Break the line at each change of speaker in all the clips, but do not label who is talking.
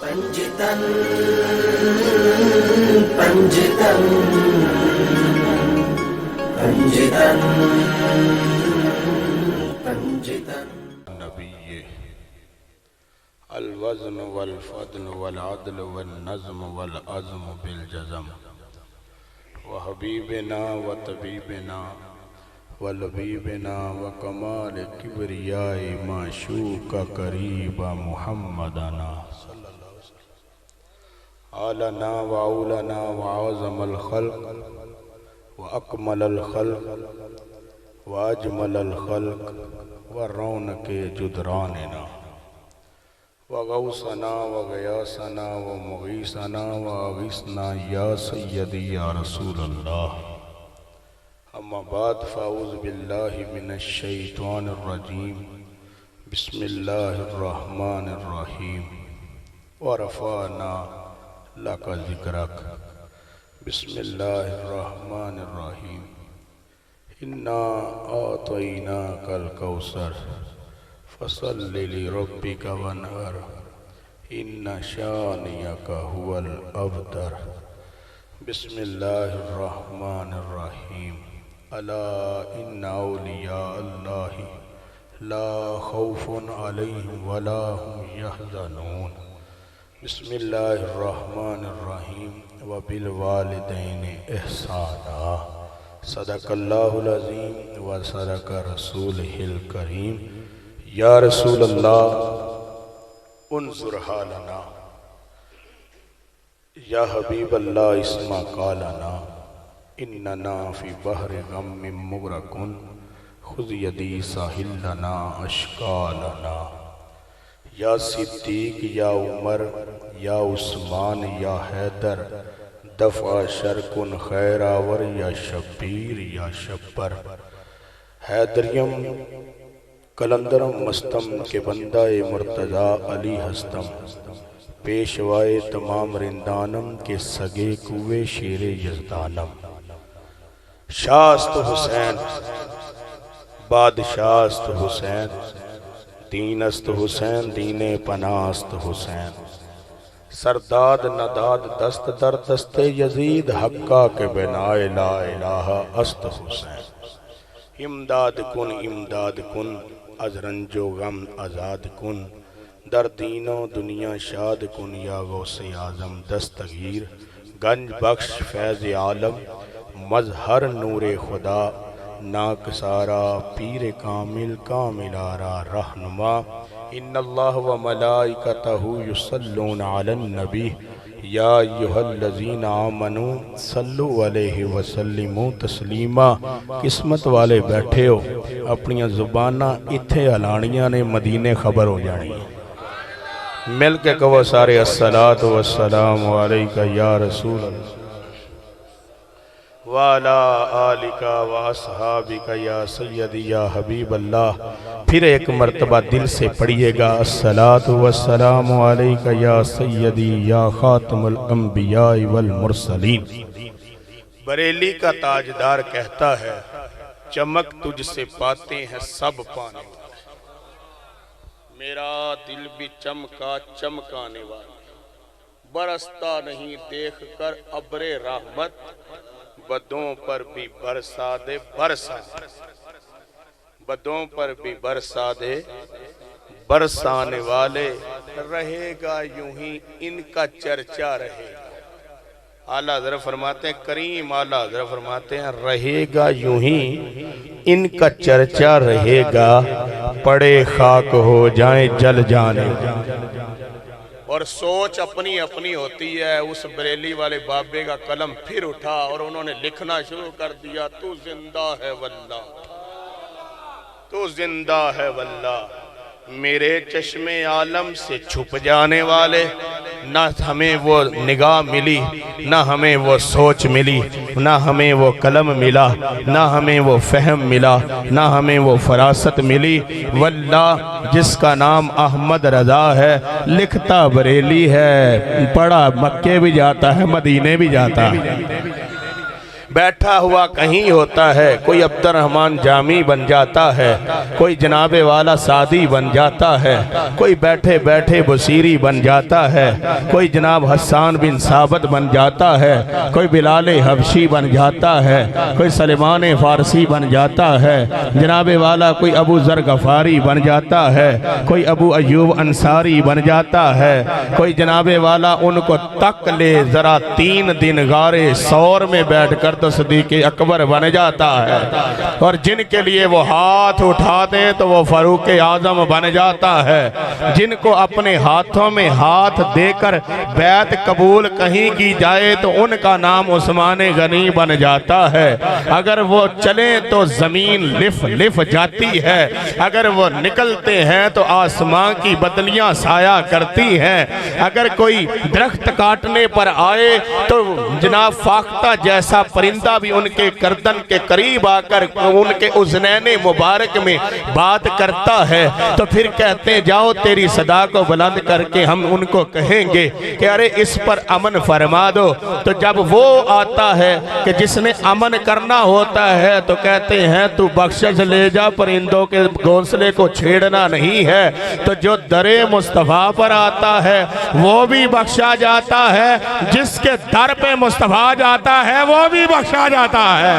پنجتن پنجتن پنجتن پنجتن
نبی الوزن والفضل والعدل والنظم والعزم بالجزم وحبیبنا وطبیبنا ولبیبنا وکمال کبریاء معشوق قریب محمدنا آلنا وعولنا وعظم الخلق واکمل الخلق واجمل الخلق ورونق جدراننا وغوثنا وغیاثنا ومغیثنا واغثنا یا سیدی یا رسول اللہ اما بعد فاعوذ باللہ من الشیطان الرجیم بسم اللہ الرحمن الرحیم ورفعنا لک ذکرک بسم اللہ الرحمن الرحیم انا اعطیناک الکوثر فصل لربک وانحر ان شانئک هو الابتر بسم اللہ الرحمن الرحیم الا ان اولیاء اللہ لا خوف علیہم ولا هم یحزنون بسم اللہ الرحمن الرحیم وبالوالدین احسانا صدق اللہ العظیم وصدق رسولہ الکریم یا رسول اللہ انظر حالنا یا حبیب اللہ اسمع قالنا اننا فی بحر غم مغرقن خذ یدی ساحل لنا اشکالنا یا صدیق یا عمر یا عثمان یا حیدر دفع شرکن خیر آور یا شبیر یا شبر حیدریم کلندرم مستم کے بندہ مرتضی علی ہستم پیشوائے تمام رندانم کے سگے کوے شیر یزدانم شاست حسین بادشاست حسین دینست حسین دین پناست حسین سرداد نداد دست در دست یزید حقا کے بنا لا الہ است حسین امداد کن از رنج و غم آزاد کن در دین و دنیا شاد کن یا غوث اعظم دستگیر گنج بخش فیض عالم مظہر نور خدا ناکسارا پیر کامل کامل آرا رہنما ان اللہ و ملائکتہ یصلون علی النبی یا ایہا الذین آمنوا صلو علیہ وسلموا تسلیما قسمت والے بیٹھے ہو اپنی زبانہ اتھے علانیاں نے مدینے خبر ہو جانی مل کے کہو سارے الصلاۃ والسلام علیکہ یا رسول اللہ وَعَلَىٰ آلِكَ وَأَصْحَابِكَ یا سیدی یا حبیب اللہ پھر ایک مرتبہ دل سے پڑھیے گا الصلاۃ والسلام علیکہ یا سیدی یا خاتم الانبیاء والمرسلین بریلی کا تاجدار کہتا ہے چمک تجھ سے پاتے ہیں سب پانے والے میرا دل بھی چمکا چمکانے والا برستا نہیں دیکھ کر ابر رحمت بدوں پر بھی برسا دے برسا بدوں پر بھی برسا دے برسانے والے رہے گا یوں ہی ان کا چرچا رہے گا اعلیٰ حضرت فرماتے ہیں کریم اعلیٰ حضرت فرماتے ہیں رہے گا یوں ہی ان کا چرچا رہے گا پڑے خاک ہو جائیں جل جانے اور سوچ اپنی اپنی ہوتی ہے اس بریلی والے بابے کا قلم پھر اٹھا اور انہوں نے لکھنا شروع کر دیا تو زندہ ہے واللہ تو زندہ ہے واللہ میرے چشم عالم سے چھپ جانے والے نہ ہمیں وہ نگاہ ملی نہ ہمیں وہ سوچ ملی نہ ہمیں وہ قلم ملا نہ ہمیں وہ فہم ملا نہ ہمیں وہ فراست ملی واللہ جس کا نام احمد رضا ہے لکھتا بریلی ہے پڑھا مکے بھی جاتا ہے مدینے بھی جاتا ہے بیٹھا ہوا کہیں ہوتا ہے، کوئی عبد الرحمن جامی بن جاتا ہے، کوئی جناب والا سعدی بن جاتا ہے، کوئی بیٹھے بیٹھے بصیری بن جاتا ہے، کوئی جناب حسان بن ثابت بن جاتا ہے، کوئی بلال حبشی بن جاتا ہے، کوئی سلمان فارسی بن جاتا ہے، جناب والا کوئی ابو ذر غفاری بن جاتا ہے، کوئی ابو ایوب انصاری بن جاتا ہے، کوئی جناب والا ان کو تک لے ذرا 3 دن غار ثور میں بیٹھ کر تو صدیق اکبر بن جاتا ہے، اور جن کے لیے وہ ہاتھ اٹھا دیں تو وہ فاروق اعظم بن جاتا ہے، جن کو اپنے ہاتھوں میں ہاتھ دے کر بیعت قبول کہیں کی جائے تو ان کا نام عثمان غنی بن جاتا ہے، اگر وہ چلیں تو زمین لف جاتی ہے، اگر وہ نکلتے ہیں تو آسمان کی بدلیاں سایہ کرتی ہیں، اگر کوئی درخت کاٹنے پر آئے تو جناب فاختہ جیسا پرندہ بھی ان کے گردن کے قریب آ کر ان کے اذنین مبارک میں بات کرتا ہے، تو پھر کہتے ہیں جاؤ تیری صدا کو بلند کر کے ہم ان کو کہیں گے کہ ارے اس پر امن فرما دو، تو جب وہ آتا ہے کہ جس نے امن کرنا ہوتا ہے تو کہتے ہیں تو بخشش لے جا، پرندوں کے گھونسلے کو چھیڑنا نہیں ہے، تو جو در مصطفیٰ پر آتا ہے وہ بھی بخشا جاتا ہے، جس کے در پہ مصطفیٰ جاتا ہے وہ بھی بخشا جاتا ہے۔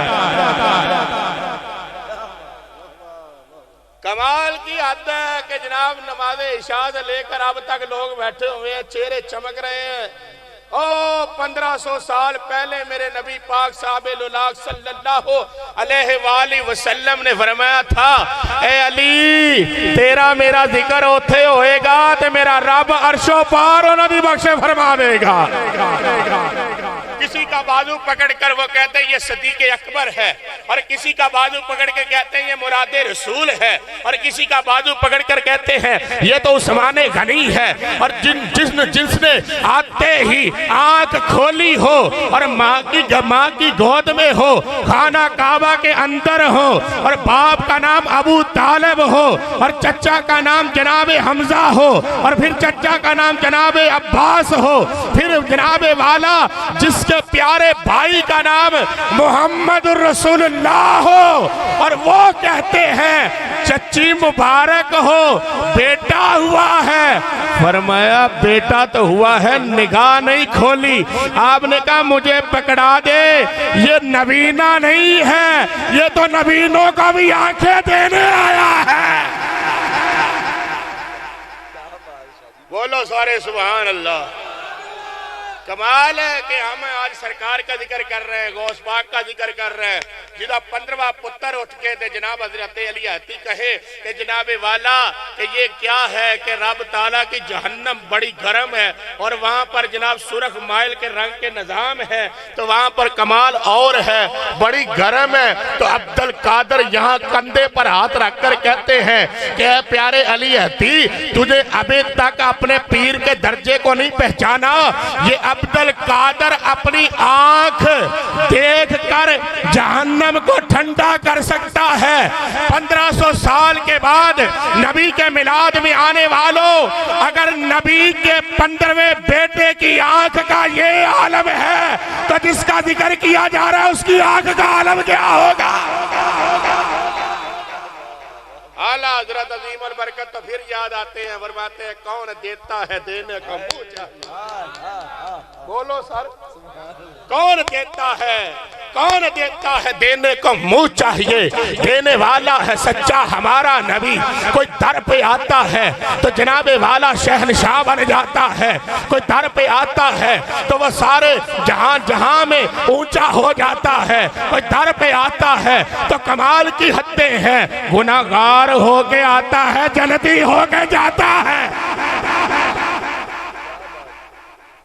کمال کی حد ہے کہ جناب نماز عشاء سے لے کر اب تک لوگ بیٹھے ہوئے ہیں، چہرے چمک رہے ہیں۔ 1500 سال پہلے میرے نبی پاک صاحب الولاق صلی اللہ علیہ وآلہ وسلم نے فرمایا تھا اے علی تیرا میرا ذکر ہوتے ہوئے گا تو میرا رب عرش و پار انہوں بھی بخشے فرما دے گا۔ کسی کا بازو پکڑ کر وہ کہتے ہیں یہ صدیق اکبر ہے، اور کسی کا بازو پکڑ کر کہتے ہیں یہ مراد رسول ہے، اور کسی کا بازو پکڑ کر کہتے ہیں یہ تو عثمان غنی ہے، اور جس نے آتے ہی آنکھ کھولی ہو اور ماں کی گود میں ہو، خانہ کعبہ کے اندر ہو، اور باپ کا نام ابو طالب ہو، اور چچا کا نام جناب حمزہ ہو، اور پھر چچا کا نام جناب عباس ہو، پھر جناب والا جس کے پیارے بھائی کا نام محمد الرسول اللہ ہو، اور وہ کہتے ہیں چچی مبارک ہو بیٹا ہوا ہے، فرمایا بیٹا تو ہوا ہے نگاہ نہیں کھولی، آپ نے کہا مجھے پکڑا دے یہ نبینہ نہیں ہے، یہ تو نبینوں کا بھی آنکھیں دینے آیا ہے۔ بولو سارے سبحان اللہ۔ کمال ہے کہ ہم آج سرکار کا ذکر کر رہے ہیں، غوث پاک کا ذکر کر رہے ہیں، جدہ 15واں پتر اٹھ کے تھے جناب حضرت علی حتی کہے کہ جناب والا کہ یہ کیا ہے کہ رب تعالیٰ کی جہنم بڑی گرم ہے، اور وہاں پر جناب سرخ مائل کے رنگ کے نظام ہے، تو وہاں پر کمال اور ہے بڑی گرم ہے، تو عبدالقادر یہاں کندھے پر ہاتھ رکھ کر کہتے ہیں کہ اے پیارے علی حتی تجھے ابھی تک اپنے پیر کے درجے کو نہیں پہچانا، یہ عبدالقادر اپنی آنکھ دیکھ کر جہنم کو ٹھنڈا کر سکتا ہے۔ 1500 سال کے بعد نبی کے میلاد میں آنے والوں، اگر نبی کے 15ویں بیٹے کی آنکھ کا یہ عالم ہے تو جس کا ذکر کیا جا رہا ہے اس کی آنکھ کا عالم کیا ہوگا؟ اعلیٰ حضرت عظیم البرکت تو پھر یاد آتے ہیں، فرماتے ہیں کون دیتا ہے دینے کا منہ چاہیے۔ بولو سر، کون دیتا ہے دینے کو منہ چاہیے، دینے والا ہے سچا ہمارا نبی۔ کوئی در پہ آتا ہے تو جناب والا شہنشاہ بن جاتا ہے، کوئی در پہ آتا ہے تو وہ سارے جہاں میں اونچا ہو جاتا ہے، کوئی در پہ آتا ہے تو کمال کی حدیں ہیں، گناہگار ہو کے آتا ہے جنتی ہو کے جاتا ہے۔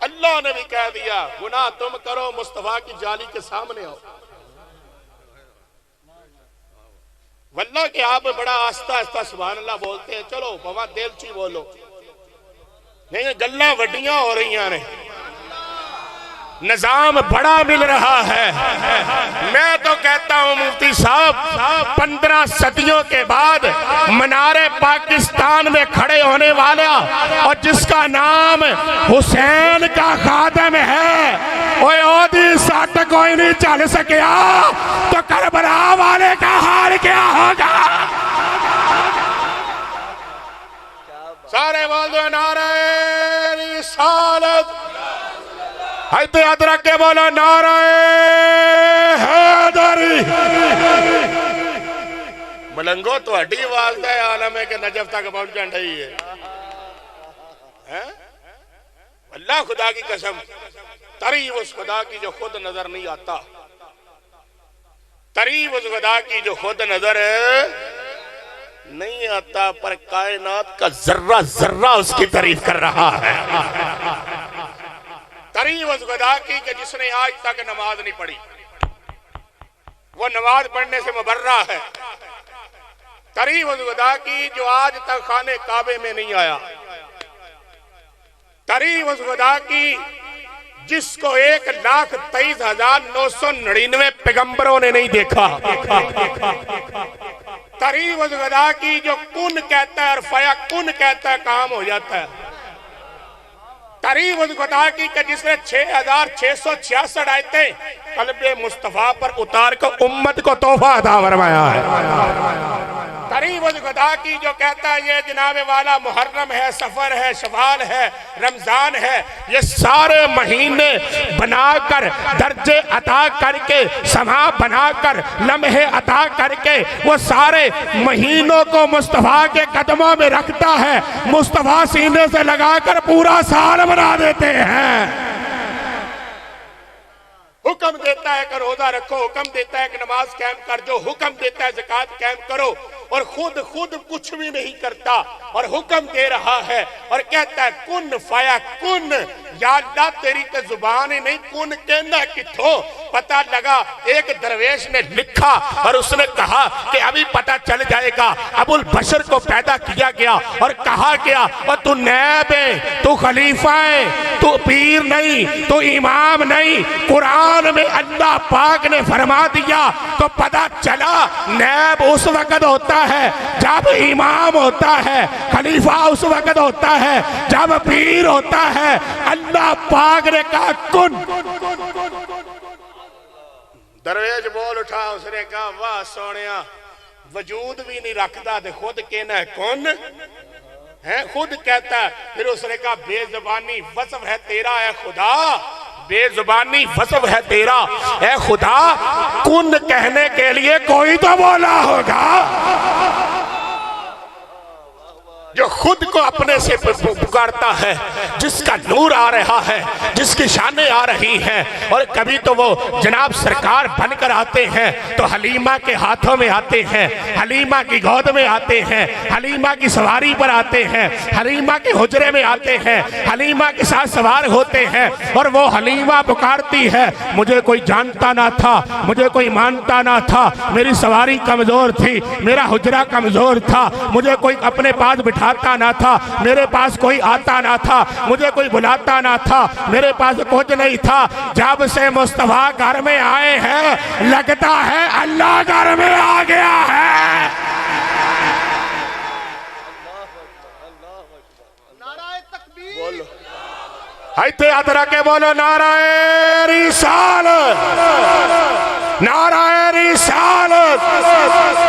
اللہ نے بھی کہہ دیا گناہ تم کرو مصطفیٰ کی جالی کے سامنے ہو۔ واللہ کہ آپ بڑا آہستہ آہستہ سبحان اللہ بولتے ہیں، چلو بابا دل چی بولو، نہیں گلہ وڈیاں ہو رہی ہیں، نظام بڑا مل رہا ہے۔ میں تو کہتا ہوں مفتی صاحب 15 صدیوں کے بعد منار پاکستان میں کھڑے ہونے والا اور جس کا نام حسین کا خادم ہے، اوے او دی سٹ کوئی نہیں چل سکیا تو کربلا والے کا حال کیا ہوگا؟ سارے والدو نعرہ رسالت حیث ادرک کے بولا نعرہ حیدری ملنگو تو ہڈی والدہ عالم ہے کہ نجف تک پہنچن رہی ہے اللہ خدا کی قسم تریب اس خدا کی جو خود نظر نہیں آتا تریب اس خدا کی جو خود نظر نہیں آتا پر کائنات کا ذرہ ذرہ اس کی تعریف کر رہا ہے تریب اس خدا کی کہ جس نے آج تک نماز نہیں پڑھی وہ نماز پڑھنے سے مبرہ ہے تریب اس خدا کی جو آج تک خانے کعبے میں نہیں آیا تریب اس خدا کی جس کو 1,23,999 پیغمبروں نے نہیں دیکھا تریب اس خدا کی جو کن کہتا ہے اور فیا کن کہتا ہے کام ہو جاتا ہے تریب اس خدا کی کہ جس نے 6,666 آیتیں قلب مصطفیٰ پر اتار کر امت کو تحفہ عطا فرمایا ہے تریب اس خدا کی جو کہتا ہے یہ جناب والا محرم ہے سفر ہے شوال ہے رمضان ہے یہ سارے مہینے بنا کر درجے عطا کر کے سما بنا کر لمحے عطا کر کے وہ سارے مہینوں کو مصطفیٰ کے قدموں میں رکھتا ہے مصطفیٰ سینے سے لگا کر پورا سال بنا دیتے ہیں حکم دیتا ہے کہ روزہ رکھو حکم دیتا ہے کہ نماز قائم کر جو حکم دیتا ہے زکوٰۃ قائم کرو اور خود کچھ بھی نہیں کرتا اور حکم دے رہا ہے اور کہتا ہے کن فیا کن یا اللہ تیری تے زبان ہی نہیں کن کہنا کتھو پتہ لگا ایک درویش نے لکھا اور اس نے کہا کہ ابھی پتہ چل جائے گا ابو البشر کو پیدا کیا گیا اور کہا گیا اور تو نیب ہے تو خلیفہ ہے تو پیر نہیں تو امام نہیں قرآن میں اللہ پاک نے فرما دیا تو پتہ چلا نیب اس وقت ہوتا ہے جب امام ہوتا ہے خلیفہ اس وقت ہوتا ہے جب پیر ہوتا ہے اللہ پاک نے کہا کن درویش بول اٹھا اس نے کہا واہ سونیا وجود بھی نہیں رکھتا دے خود کہنا ہے کون ہے خود کہتا ہے پھر اس نے کہا بے زبانی وصف ہے تیرا اے خدا بے زبانی وصف ہے تیرا اے خدا کن کہنے کے لیے کوئی تو بولا ہوگا جو خود کو اپنے سے پکارتا ہے جس کا نور آ رہا ہے جس کی شانیں آ رہی ہیں اور کبھی تو وہ جناب سرکار بن کر آتے ہیں تو حلیمہ کے ہاتھوں میں آتے ہیں حلیمہ کی گود میں آتے ہیں حلیمہ کی سواری پر آتے ہیں حلیمہ کے حجرے میں آتے ہیں حلیمہ کے ساتھ سوار ہوتے ہیں اور وہ حلیمہ پکارتی ہے مجھے کوئی جانتا نہ تھا مجھے کوئی مانتا نہ تھا میری سواری کمزور تھی میرا حجرہ کمزور تھا مجھے کوئی اپنے پاس بٹھا نہ تھا میرے پاس کوئی آتا نہ تھا مجھے کوئی بلاتا نہ تھا میرے پاس کچھ نہیں تھا جب سے مصطفیٰ گھر میں آئے ہیں لگتا ہے اللہ گھر میں آ گیا ہے
نعرہ تکبیر
بولو حیث ادرک کے بولو نعرہ رسالت نعرہ رسالت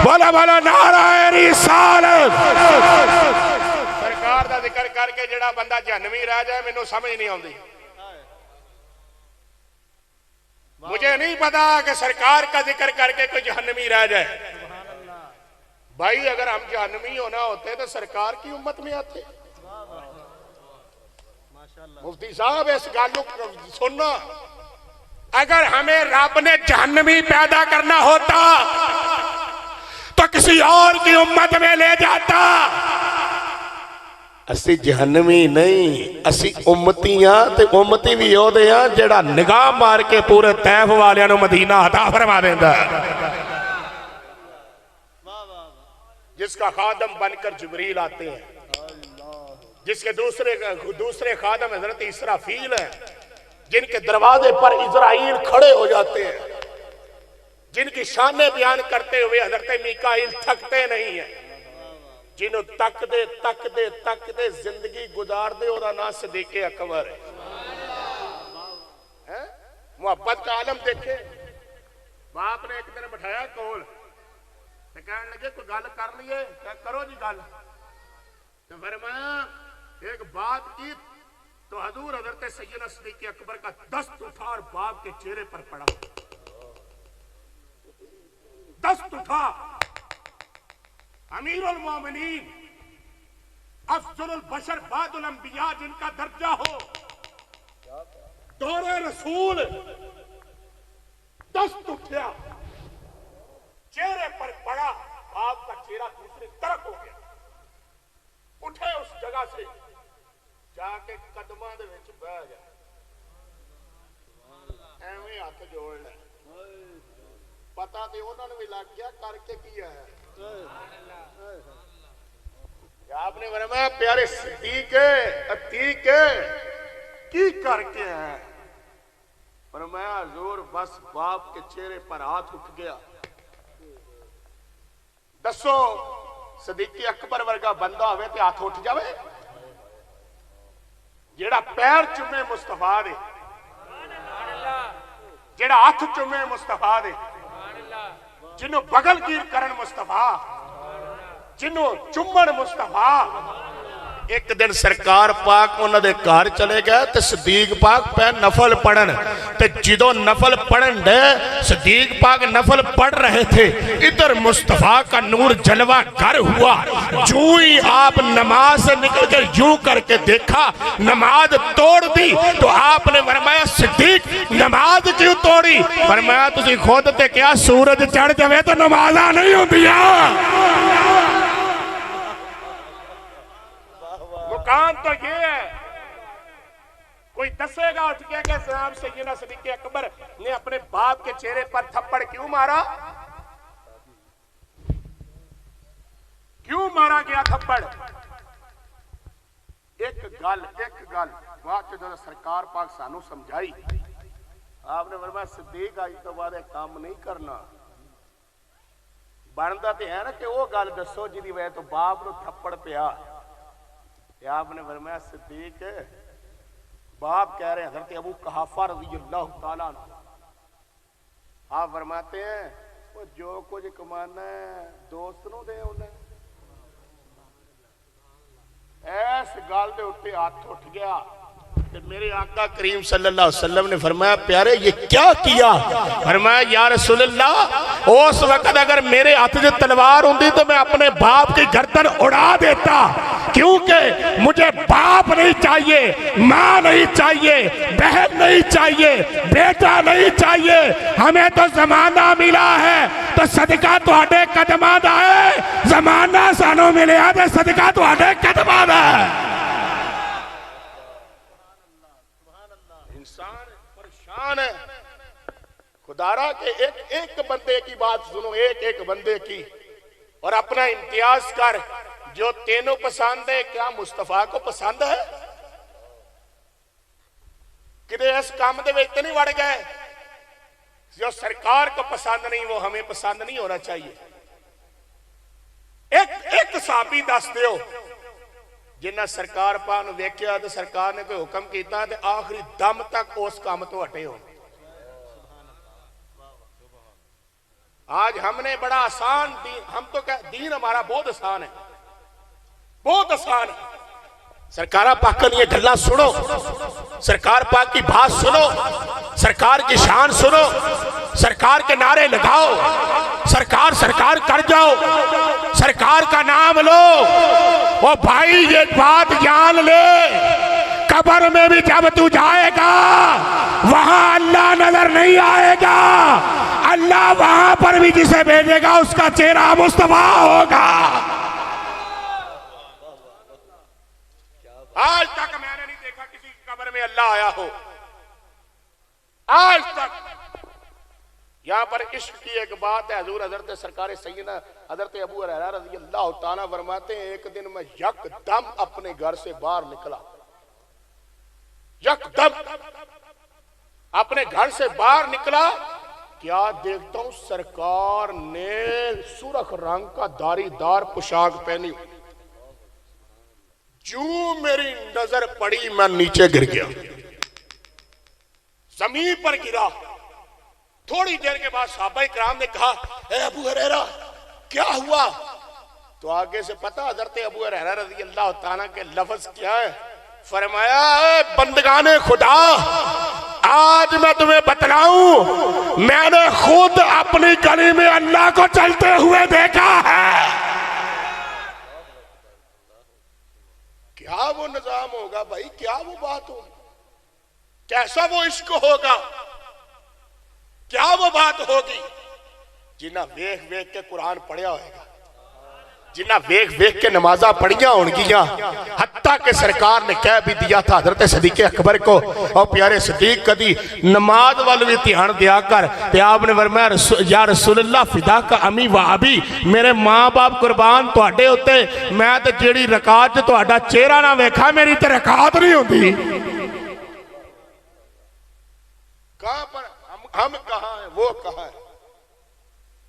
بولو بولو نعرہ رسالت سرکار دا ذکر کر کے جڑا بندہ جہنمی رہ جائے میں نو سمجھ نہیں آؤں دی مجھے نہیں پتا کہ سرکار کا ذکر کر کے کوئی جہنمی رہ جائے بھائی اگر ہم جہنمی ہونا ہوتے تو سرکار کی امت میں آتے مفتی صاحب اس گالو سننا اگر ہمیں رب نے جہنمی پیدا کرنا ہوتا تو کسی اور کی امت میں لے جاتا اسی جہنمی نہیں اسی امتیاں تے امتی بھی ہو دے ہیں جڑا نگاہ مار کے پورے طیف والیاں نو مدینہ عطا فرما دیندا جس کا خادم بن کر جبریل آتے ہیں جس کے دوسرے خادم حضرت اسرافیل ہیں جن کے دروازے پر اسرائیل کھڑے ہو جاتے ہیں جن کی شانیں بیان کرتے ہوئے حضرت میکائیل تھکتے نہیں ہیں جنہوں تک دے زندگی گزار دے اور نام صدیق اکبر ہے محبت کا عالم دیکھے. باپ نے ایک دن بٹھایا کول تو کہنے لگے کوئی گل کر لیے. کرو جی گل. تو فرمایا ایک بات کی تو حضور حضرت سیدنا صدیق اکبر کا دست اٹھا اور باپ کے چہرے پر پڑا. دست اٹھا. امیر المومنین افضل البشر بعد الانبیاء جن کا درجہ ہو دور رسول دست اٹھیا چہرے پر پڑا. باپ کا چہرہ دوسری طرف ہو گیا. اٹھے اس جگہ سے جا کے قدماں دے وچ بیٹھ گیا. ایویں ہاتھ جوڑ لے. پتا تے انہاں نوں بھی لگ گیا کر کے کیا ہے. آپ نے فرمایا پیارے صدیق عتیق کی کر کے ہے. فرمایا حضور بس باپ کے چہرے پر ہاتھ اٹھ گیا. دسو صدیق اکبر ورگا بندہ ہوئے تے ہاتھ اٹھ جاوے؟ جیڑا پیر چومے مصطفیٰ دے, جیڑا ہاتھ چومے مصطفیٰ دے, جنہوں بغل گیر کرن مصطفیٰ, جنہوں چمن مصطفیٰ. ایک دن سرکار پاک انہوں دے گھر چلے گئے تے صدیق پاک پہ نفل پڑھن. تے جدو نفل پڑھن دے صدیق پاک نفل پڑھ رہے تھے, ادھر مصطفیٰ کا نور جلوہ گر ہوا. جو ہی آپ نماز سے نکل کر یوں کر کے دیکھا نماز توڑ دی. تو آپ نے فرمایا صدیق نماز کیوں توڑی؟ فرمایا تسی خود تے کیا سورج چڑھ جاوے تو نمازاں نہیں ہوندیاں. مقام تو یہ ہے. کوئی دسے گا اٹھ کے کہ جناب سیدنا صدیق اکبر نے اپنے باپ کے چہرے پر تھپڑ کیوں مارا؟ کیوں مارا گیا تھپڑ؟ ایک گل واقعی جو سرکار پاک سانو سمجھائی. آپ نے فرمایا صدیق آج تو بعد ایک کام نہیں کرنا. بنتا تو ہے نا کہ وہ گل دسو جی وجہ تو باپ نو تھپڑ پیا. آپ نے فرمایا صدیق باپ کہہ رہے ہیں حضرت ابو قحافہ رضی اللہ تعالیٰ عنہ. آپ فرماتے ہیں وہ جو کچھ کمانا ہے دوست نو دے انہیں. ایس گال دے اٹھے ہاتھ اٹھ گیا. میرے آقا کریم صلی اللہ علیہ وسلم نے فرمایا پیارے یہ کیا کیا؟ فرمایا یا رسول اللہ اس وقت اگر میرے ہاتھ سے تلوار ہوندی تو میں اپنے باپ کی گردن اڑا دیتا. کیونکہ مجھے باپ نہیں چاہیے, ماں نہیں چاہیے, بہن نہیں چاہیے, بیٹا نہیں چاہیے. ہمیں تو زمانہ ملا ہے تو صدقہ تواڈے قدماں دا ہے. زمانہ سانو ملیا تے صدقہ تواڈے قدماں دا ہے. پریشان ہے خدارا کہ ایک بندے کی بات سنو, ایک بندے کی, اور اپنا امتیاز کر. جو تینوں پسند ہے کیا مصطفیٰ کو پسند ہے؟ کدے اس کام دے وچ نہیں وڑ گئے؟ جو سرکار کو پسند نہیں وہ ہمیں پسند نہیں ہونا چاہیے. ایک صحابی دس دیو جنہ سرکار پاک نو ویکھیا تے سرکار نے کوئی حکم کیتا تے آخری دم تک اس کام تو ہٹے ہو. آج ہم نے بڑا آسان دین, ہم تو دین ہمارا بہت آسان ہے, بہت آسان ہے. سرکار پاک یہ گلا سنو, سرکار پاک کی بات سنو, سرکار کی شان سنو, سرکار کے نعرے لگاؤ, سرکار کر جاؤ, سرکار کا نام لو. وہ بھائی یہ بات جان لے, قبر میں بھی جب تو جائے گا وہاں اللہ نظر نہیں آئے گا. اللہ وہاں پر بھی جسے بھیجے گا اس کا چہرہ مصطفیٰ ہوگا. آج تک میں نے نہیں دیکھا کسی کی قبر میں اللہ آیا ہو, آج تک. یہاں پر عشق کی ایک بات ہے. حضور حضرت سرکار سیدنا حضرت ابو ہریرہ رضی اللہ تعالیٰ فرماتے ہیں ایک دن میں یک دم اپنے گھر سے باہر نکلا, یک دم اپنے گھر سے باہر نکلا, کیا دیکھتا ہوں سرکار نے سرخ رنگ کا داری دار پوشاک پہنی. جو میری نظر پڑی میں نیچے گر گیا. زمین پر گرا. تھوڑی دیر کے بعد صحابہ کرام نے کہا اے ابو ہریرہ کیا ہوا؟ تو آگے سے پتا حضرت ابو ہریرہ رضی اللہ تعالیٰ کے لفظ کیا ہے؟ فرمایا اے بندگان خدا، آج میں تمہیں بتلاؤں، میں نے خود اپنی گلی میں اللہ کو چلتے ہوئے دیکھا ہے. کیا وہ نظام ہوگا بھائی، کیا وہ بات ہوگی، کیسا وہ عشق ہوگا، کیا وہ بات ہوگی؟ جنہ ویکھ ویکھ کے قرآن پڑھیا ہوئے گا، جنہ ویکھ ویکھ کے نمازہ پڑھیا ہونگیاں. حتیٰ کہ سرکار نے کہہ بھی دیا تھا حضرت صدیق اکبر کو، اور پیارے صدیق کدی نماز والوی تیان دیا کر، تے آپ نے فرمایا یا رسول اللہ فدا کا امی و ابی، میرے ماں باپ قربان تواڈے ہوتے، میں تے جیڑی رکعت تواڈا چہرہ نہ ویکھا میری تے رکعت نہیں ہوندی. کہاں پر ہم کہاں ہیں، وہ کہاں ہے؟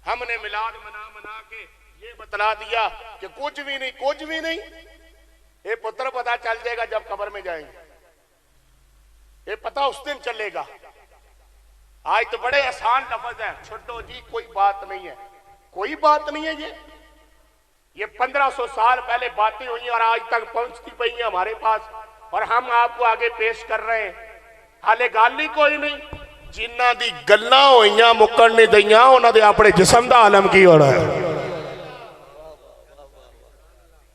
ہم نے میلاد منا کے یہ بتلا دیا کہ کچھ بھی نہیں، کچھ بھی نہیں. یہ پتر پتا چل جائے گا جب قبر میں جائیں گے، یہ پتا اس دن چلے گا. آج تو بڑے آسان لفظ ہے، چھوٹو جی کوئی بات نہیں ہے، کوئی بات نہیں ہے. یہ 1500 سال پہلے باتیں ہوئی اور آج تک پہنچتی پئی ہیں ہمارے پاس، اور ہم آپ کو آگے پیش کر رہے ہیں. حالے گالی کوئی نہیں. جنہ دی گلاں ہوئیاں مکن نہیں دیاں، انہاں دے اپنے جسم دا عالم کی ہونا ہے،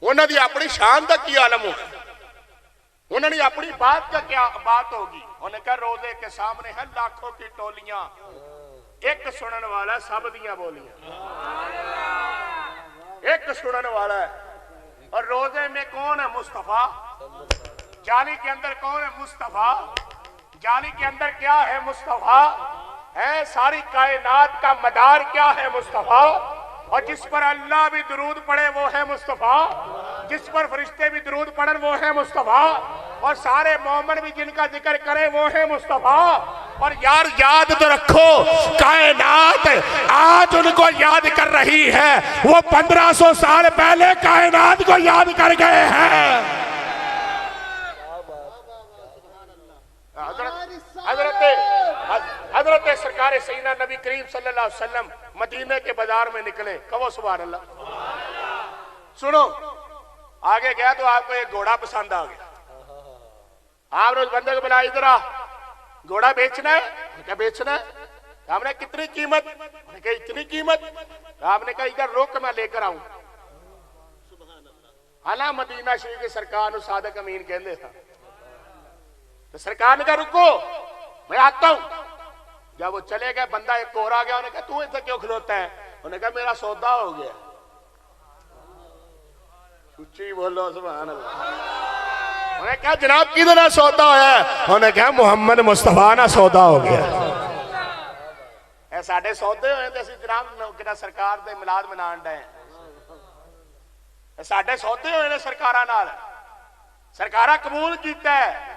انہاں دی اپنی شان دا کی عالم ہوگا، انہاں دی اپنی بات کا کیا بات ہوگی. انہیں کہا روزے کے سامنے ہیں لاکھوں کی ٹولیاں، ایک سنن والا سب دیاں بولیاں، ایک سنن والا ہے. اور روزے میں کون ہے؟ مصطفیٰ. جالی کے اندر کون ہے؟ مصطفیٰ. جالی کے اندر کیا ہے؟ مصطفیٰ ہے. ساری کائنات کا مدار کیا ہے؟ مصطفیٰ. اور جس پر اللہ بھی درود پڑھے وہ ہے مصطفیٰ، جس پر فرشتے بھی درود پڑھن وہ ہے مصطفیٰ، اور سارے مومن بھی جن کا ذکر کرے وہ ہے مصطفیٰ. اور یار یاد تو رکھو، کائنات آج ان کو یاد کر رہی ہے، وہ 1500 سال پہلے کائنات کو یاد کر گئے ہیں. حضرت سرکار سیدنا نبی کریم صلی اللہ علیہ وسلم مدینے کے بازار میں نکلے. کہو سبحان اللہ. سنو، آگے گیا تو آپ کو ایک گھوڑا پسند آ گیا. آپ نے اس بندے کو بلا ادھر آ، گھوڑا بیچنا ہے؟ کیا بیچنا ہے؟ آپ نے کتنی قیمت؟ نے کہا اتنی قیمت. آپ نے کہا ادھر روک میں لے کر آؤں. حالانکہ مدینہ شریف کے سرکار نے صادق امین کہندے تھا. تو سرکار نے کہا رکو میں آتا ہوں. جب وہ چلے گئے بندہ ایک اور آ گیا. انہوں نے کہا تو ایسا کیوں کھلوتا ہے؟ انہوں نے کہا میرا سودا ہو گیا. سچی بولو سبحان اللہ. انہوں نے کہا جناب کدھر نہ سودا ہوا ہے؟ انہوں نے کہا محمد مصطفیٰ نہ سودا ہو گیا. اے ساڑھے سودے ہوئے تھے اسی جناب کہنا سرکار دے ملاد منان ڈے. اے ساڑھے سودے ہوئے نے سرکارہ نال، سرکارہ قبول کیتا ہے.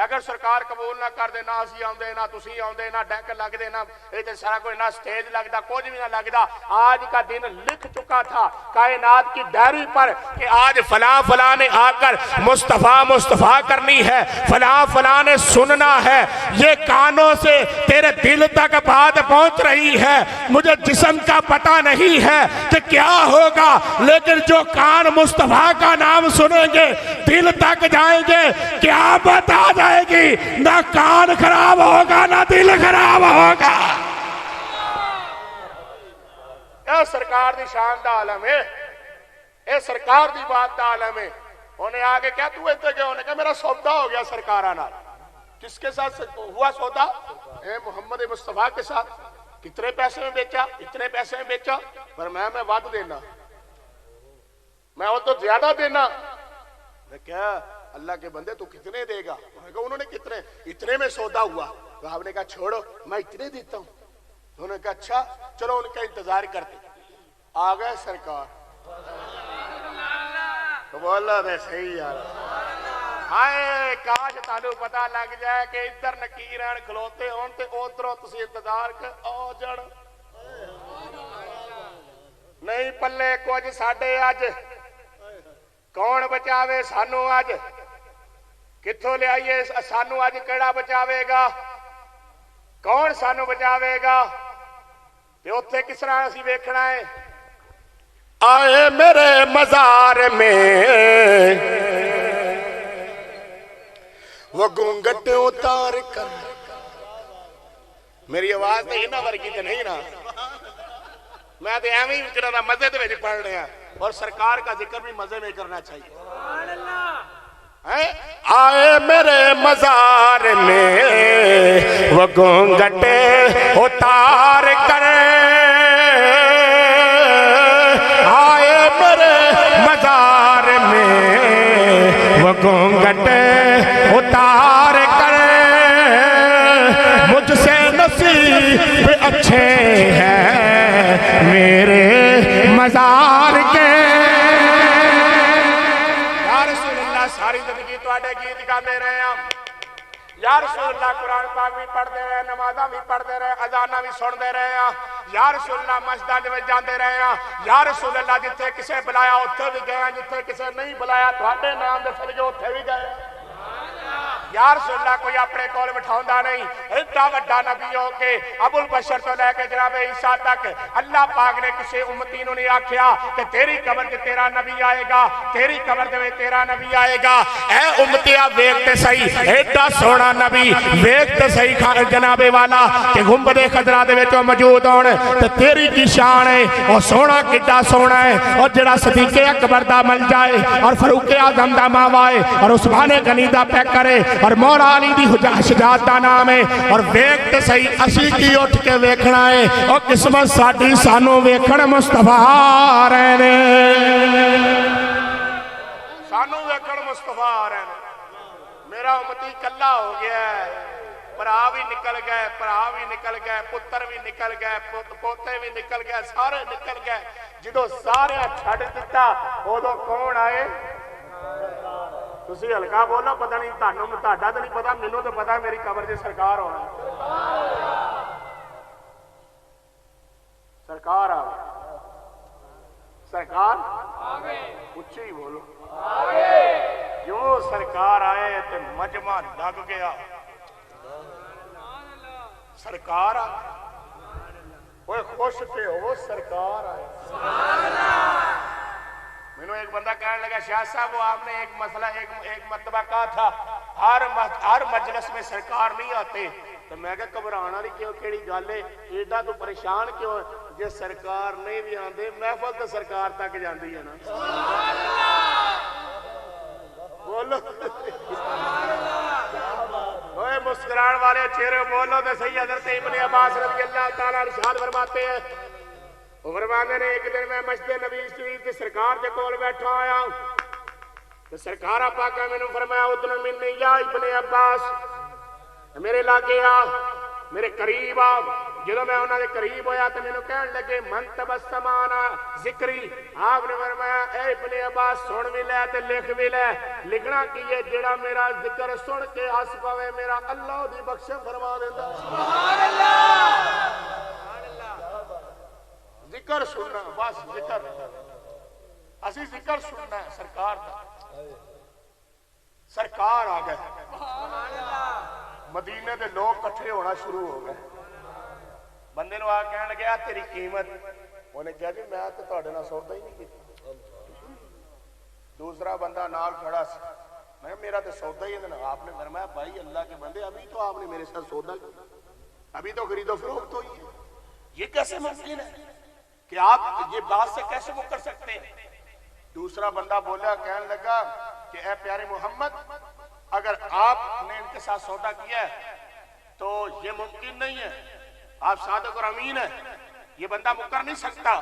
اگر سرکار قبول نہ کر دے، نہ اسی آن دے، نہ تسی آن دے، نہ ڈیک لگ دے، نہ ایتے سارا کوئی نہ سٹیج لگ دا، کچھ بھی نہ لگ دا. آج کا دن لکھ چکا تھا کائنات کی ڈائری پر کہ آج فلاں فلاں نے آ کر مصطفیٰ مصطفیٰ کرنی ہے، فلاں فلاں نے سننا ہے. یہ کانوں سے تیرے دل تک بات پہنچ رہی ہے. مجھے جسم کا پتہ نہیں ہے کہ کیا ہوگا، لیکن جو کان مصطفیٰ کا نام سنیں گے دل تک جائیں گے. کیا بتا جائے گی، نہ کان خراب ہوگا نہ دل خراب ہوگا. اے سرکار دی شان دا عالم ہے، اے سرکار دی بات دا عالم ہے. انہیں آگے کیا تو ایتے گئے؟ انہیں کہا میرا سودا ہو گیا سرکارہ نال. کس کے ساتھ ہوا سودا؟ اے محمد مصطفیٰ کے ساتھ. کتنے پیسے میں بیچا؟ اتنے پیسے میں بیچا. پر میں ود دینا، میں وہ تو زیادہ دینا. کیا اللہ کے بندے تو کتنے دے گا؟ انہوں نے کتنے؟ اتنے میں سودا ہوا. تو آپ نے کہا چھوڑو میں اتنے دیتا ہوں. انہوں نے کہا اچھا چلو ان کا انتظار کرتے. آ گئے سرکار. تو بولا دے صحیح یار. ہائے کاش تانوں پتہ لگ جائے کہ ادھر نکیران کھلوتے ہون تے ادھروں تسی انتظار کر آ جڑ. نہیں پلے کچھ ساڈے اج. کون بچاوے سانو اج؟ کتھوں لے آئیے سانو اج کیڑا بچاوے گا؟ کون سانو بچاوے گا تے اوتھے کس طرح اسی ویکھنا ہے آئے میرے مزار میں وہ گھونگھٹ اتار کر میری آواز تے ہنا ورگی تے نہیں نا میں تے ایویں ہی چلا مزے دے وچ پڑھ رہا اور سرکار کا ذکر بھی مزے میں کرنا چاہیے آئے میرے مزار میں وہ گھونگھٹ اتار کر آئے میرے مزار میں وہ گھونگھٹ اتار کر مجھ سے نصیب اچھے ہیں میرے مزار کے یا رسول اللہ ساری زندگی تواڈے گیت گاندے رہے ہیں یا رسول اللہ قرآن پاک بھی پڑھتے رہے نمازاں بھی پڑھتے رہے اذاناں بھی سنتے رہے ہیں یا رسول اللہ مسجداں دے وچ جاندے رہے ہیں یا رسول اللہ جتھے کسے بلایا اوتھے بھی گئے جتھے کسے نہیں بلایا تواڈے نام دے صدقے اوتھے بھی گئے یا رسول اللہ کوئی اپنے کول بٹھاؤندا نہیں ایڈا وڈا نبی ہو کے ابو البشر تو لے کے جناب عیسیٰ تک اللہ پاک نے کسی امتی نوں نہیں آکھیا کہ تیری قبر تے تیرا نبی آئے گا تیری قبر دے تیرا نبی آئے گا اے امتیا ویکھ تے صحیح ایڈا سونا نبی ویکھ تے صحیح جناب والا کہ گنبد خضرا دے وچ موجود ہون تے تیری کی شان ہے او سونا کڈا سونا ہے اور جڑا صدیق اکبر دا مل جائے اور فاروق اعظم دا ماوا ہے اور عثمان غنی دا پیک کرے اور مولا علی دی شجاعت دا نام ہے اور ویکھ تے صحیح اسی کی اٹھ کے ویکھنا ہے اور قسمت ساڈی سانو ویکھن مصطفیٰ رہنے سانو ویکھن مصطفیٰ رہنے میرا امتی کلا ہو گیا ہے بھرا بھی نکل گئے بھرا بھی نکل گئے پتر بھی نکل گئے پوتے بھی نکل گئے سارے نکل گئے جدو سارے چھڑ دیتا ادو کون آئے تسی ہلکا بولو پتہ نہیں تہاڈا تو نہیں پتا مینوں تو پتا میری قبر تے سرکار ہونا سرکار آوے سرکار اچھی بولو جو سرکار آئے تے مجمع لگ گیا سرکار آئے خوش تے ہو سرکار آئے میں ایک بندہ کہنے لگا شاہ صاحب وہ آپ نے ایک مسئلہ ایک مرتبہ کہا تھا ہر مجلس میں سرکار نہیں آتے تو میں کہا گھبرانا نہیں کیوں کیڑی گل ہے ایڈا تو پریشان کیوں جے سرکار نہیں بھی آندے محفل تو سرکار تک جاندی ہے نا بولو اوے مسکران والے چہرے بولو تے صحیح حضرت ابن عباس رضی اللہ تعالیٰ ارشاد فرماتے ہیں فرماتے نے ایک دن میں مسجد نبی شریف کی سرکار کے کول بیٹھا آیا تو سرکار پاکا میں نے فرمایا ادن منی یا ابن عباس میرے لاگے آ میرے قریب آ جدو میں انہوں نے قریب ہویا تو میں نے کہنے لگے من تبسمانا ذکری آپ نے فرمایا اے ابن عباس سن بھی لے تے لکھ بھی لے لکھنا کی یہ جڑا میرا ذکر سن کے ہس پاوے میرا اللہ دی بخش فرما دیتا سبحان اللہ ذکر سننا بس ذکر اسی ذکر سننا ہے سرکار دا سرکار آ گئے مدینے دے لوگ کٹھے ہونا شروع ہو گئے بندے نو آ کہنے لگے تیری قیمت انہیں کہا جی میں تو تہاڈے نال سودا ہی نہیں کیتا دوسرا بندہ نال کھڑا سی میں میرا تو سودا ہی ہے آپ نے فرمایا بھائی اللہ کے بندے ابھی تو آپ نے میرے ساتھ سودا کیا ابھی تو خرید و فروخت ہوئی ہے یہ کیسے ممکن ہے کہ آپ یہ بات سے کیسے مکر سکتے ہیں دوسرا بندہ بولا کہنے لگا کہ اے پیارے محمد اگر آپ نے ان کے ساتھ سودا کیا ہے تو یہ ممکن نہیں ہے آپ صادق اور امین ہیں یہ بندہ مکر نہیں سکتا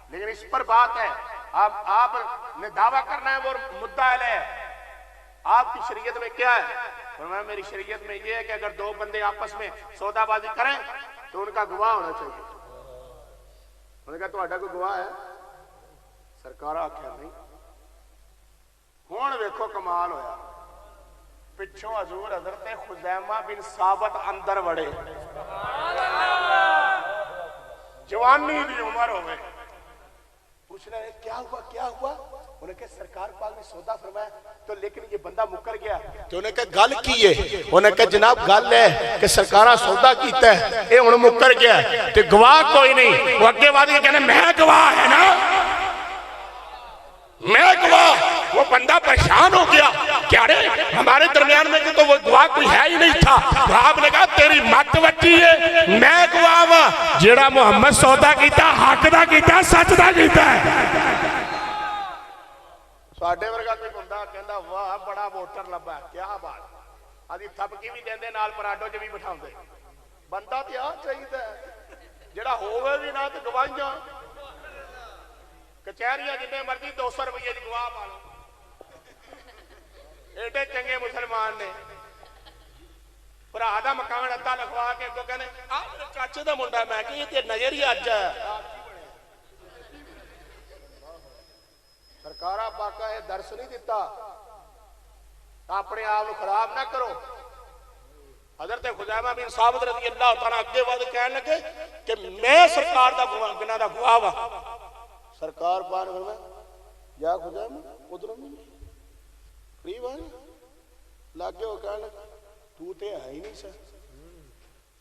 لیکن اس پر بات ہے آپ نے دعویٰ کرنا ہے وہ مدعا علیہ ہے آپ کی شریعت میں کیا ہے فرمایا میری شریعت میں یہ ہے کہ اگر دو بندے آپس میں سودا بازی کریں تو ان کا گواہ ہونا چاہیے انہوں نے کہا تو اڈا کوئی گواہ ہے سرکار آکھیا نہیں ہون ویکھو کمال ہویا پچھوں حضور حضرت خزیمہ بن ثابت اندر وڑے جوانی دی عمر ہوئے پوچھ رہے کیا ہوا
انہیں کہا سرکار پاک نے سودا فرمایا تو لیکن یہ بندہ مکر گیا.
تو انہیں کہا گل کی ہے؟ انہیں کہا جناب گل ہے کہ سرکارہ سودا کیتا ہے اے انہیں مکر گیا ہے تو گواہ کوئی نہیں. وہ اگے بعد یہ کہنے میں گواہ ہے نا، میں گواہ. وہ بندہ پریشان ہو گیا کیا رے ہمارے درمیان میں تو وہ گواہ کوئی ہے ہی نہیں تھا. تو آپ نے کہا تیری مت وٹی ہے، میں گواہ ہوں جیڑا محمد سودا کیتا حق دا کیتا سچ دا کیتا ہے.
ساڈے ورگا کوئی بندہ کہندا واہ بڑا ووٹر لبا کیا بات. ادھی تھپکی بھی دیندے نال پراڈو چ بھی بٹھاوندے. بندہ تے آ چاہیدا جڑا ہووے بھی نہ تے گواہیاں کچہریاں جتنے مرضی 200 روپے دی گواہ پا لو. ایڈے چنگے مسلمان نے بھرا دا مکان ادا لکھوا کے اگوں کہنے آ میرے چاچے دا منڈا. میں کہ یہ تے نظر ہی اج ہے. سرکارہ پاکا ہے درس نہیں دیتا اپنے آپ خراب نہ کرو. حضرت خزیمہ بن ثابت رضی اللہ تعالیٰ اگے وعدے کہنے لگے کہ میں سرکار دا گناہ دا گواہ ہوا. سرکار پاک نے فرمایا یا خزیمہ ادھر قریب آئے لاگے ہو کہنے لگا تو تے ہے ہی نہیں سا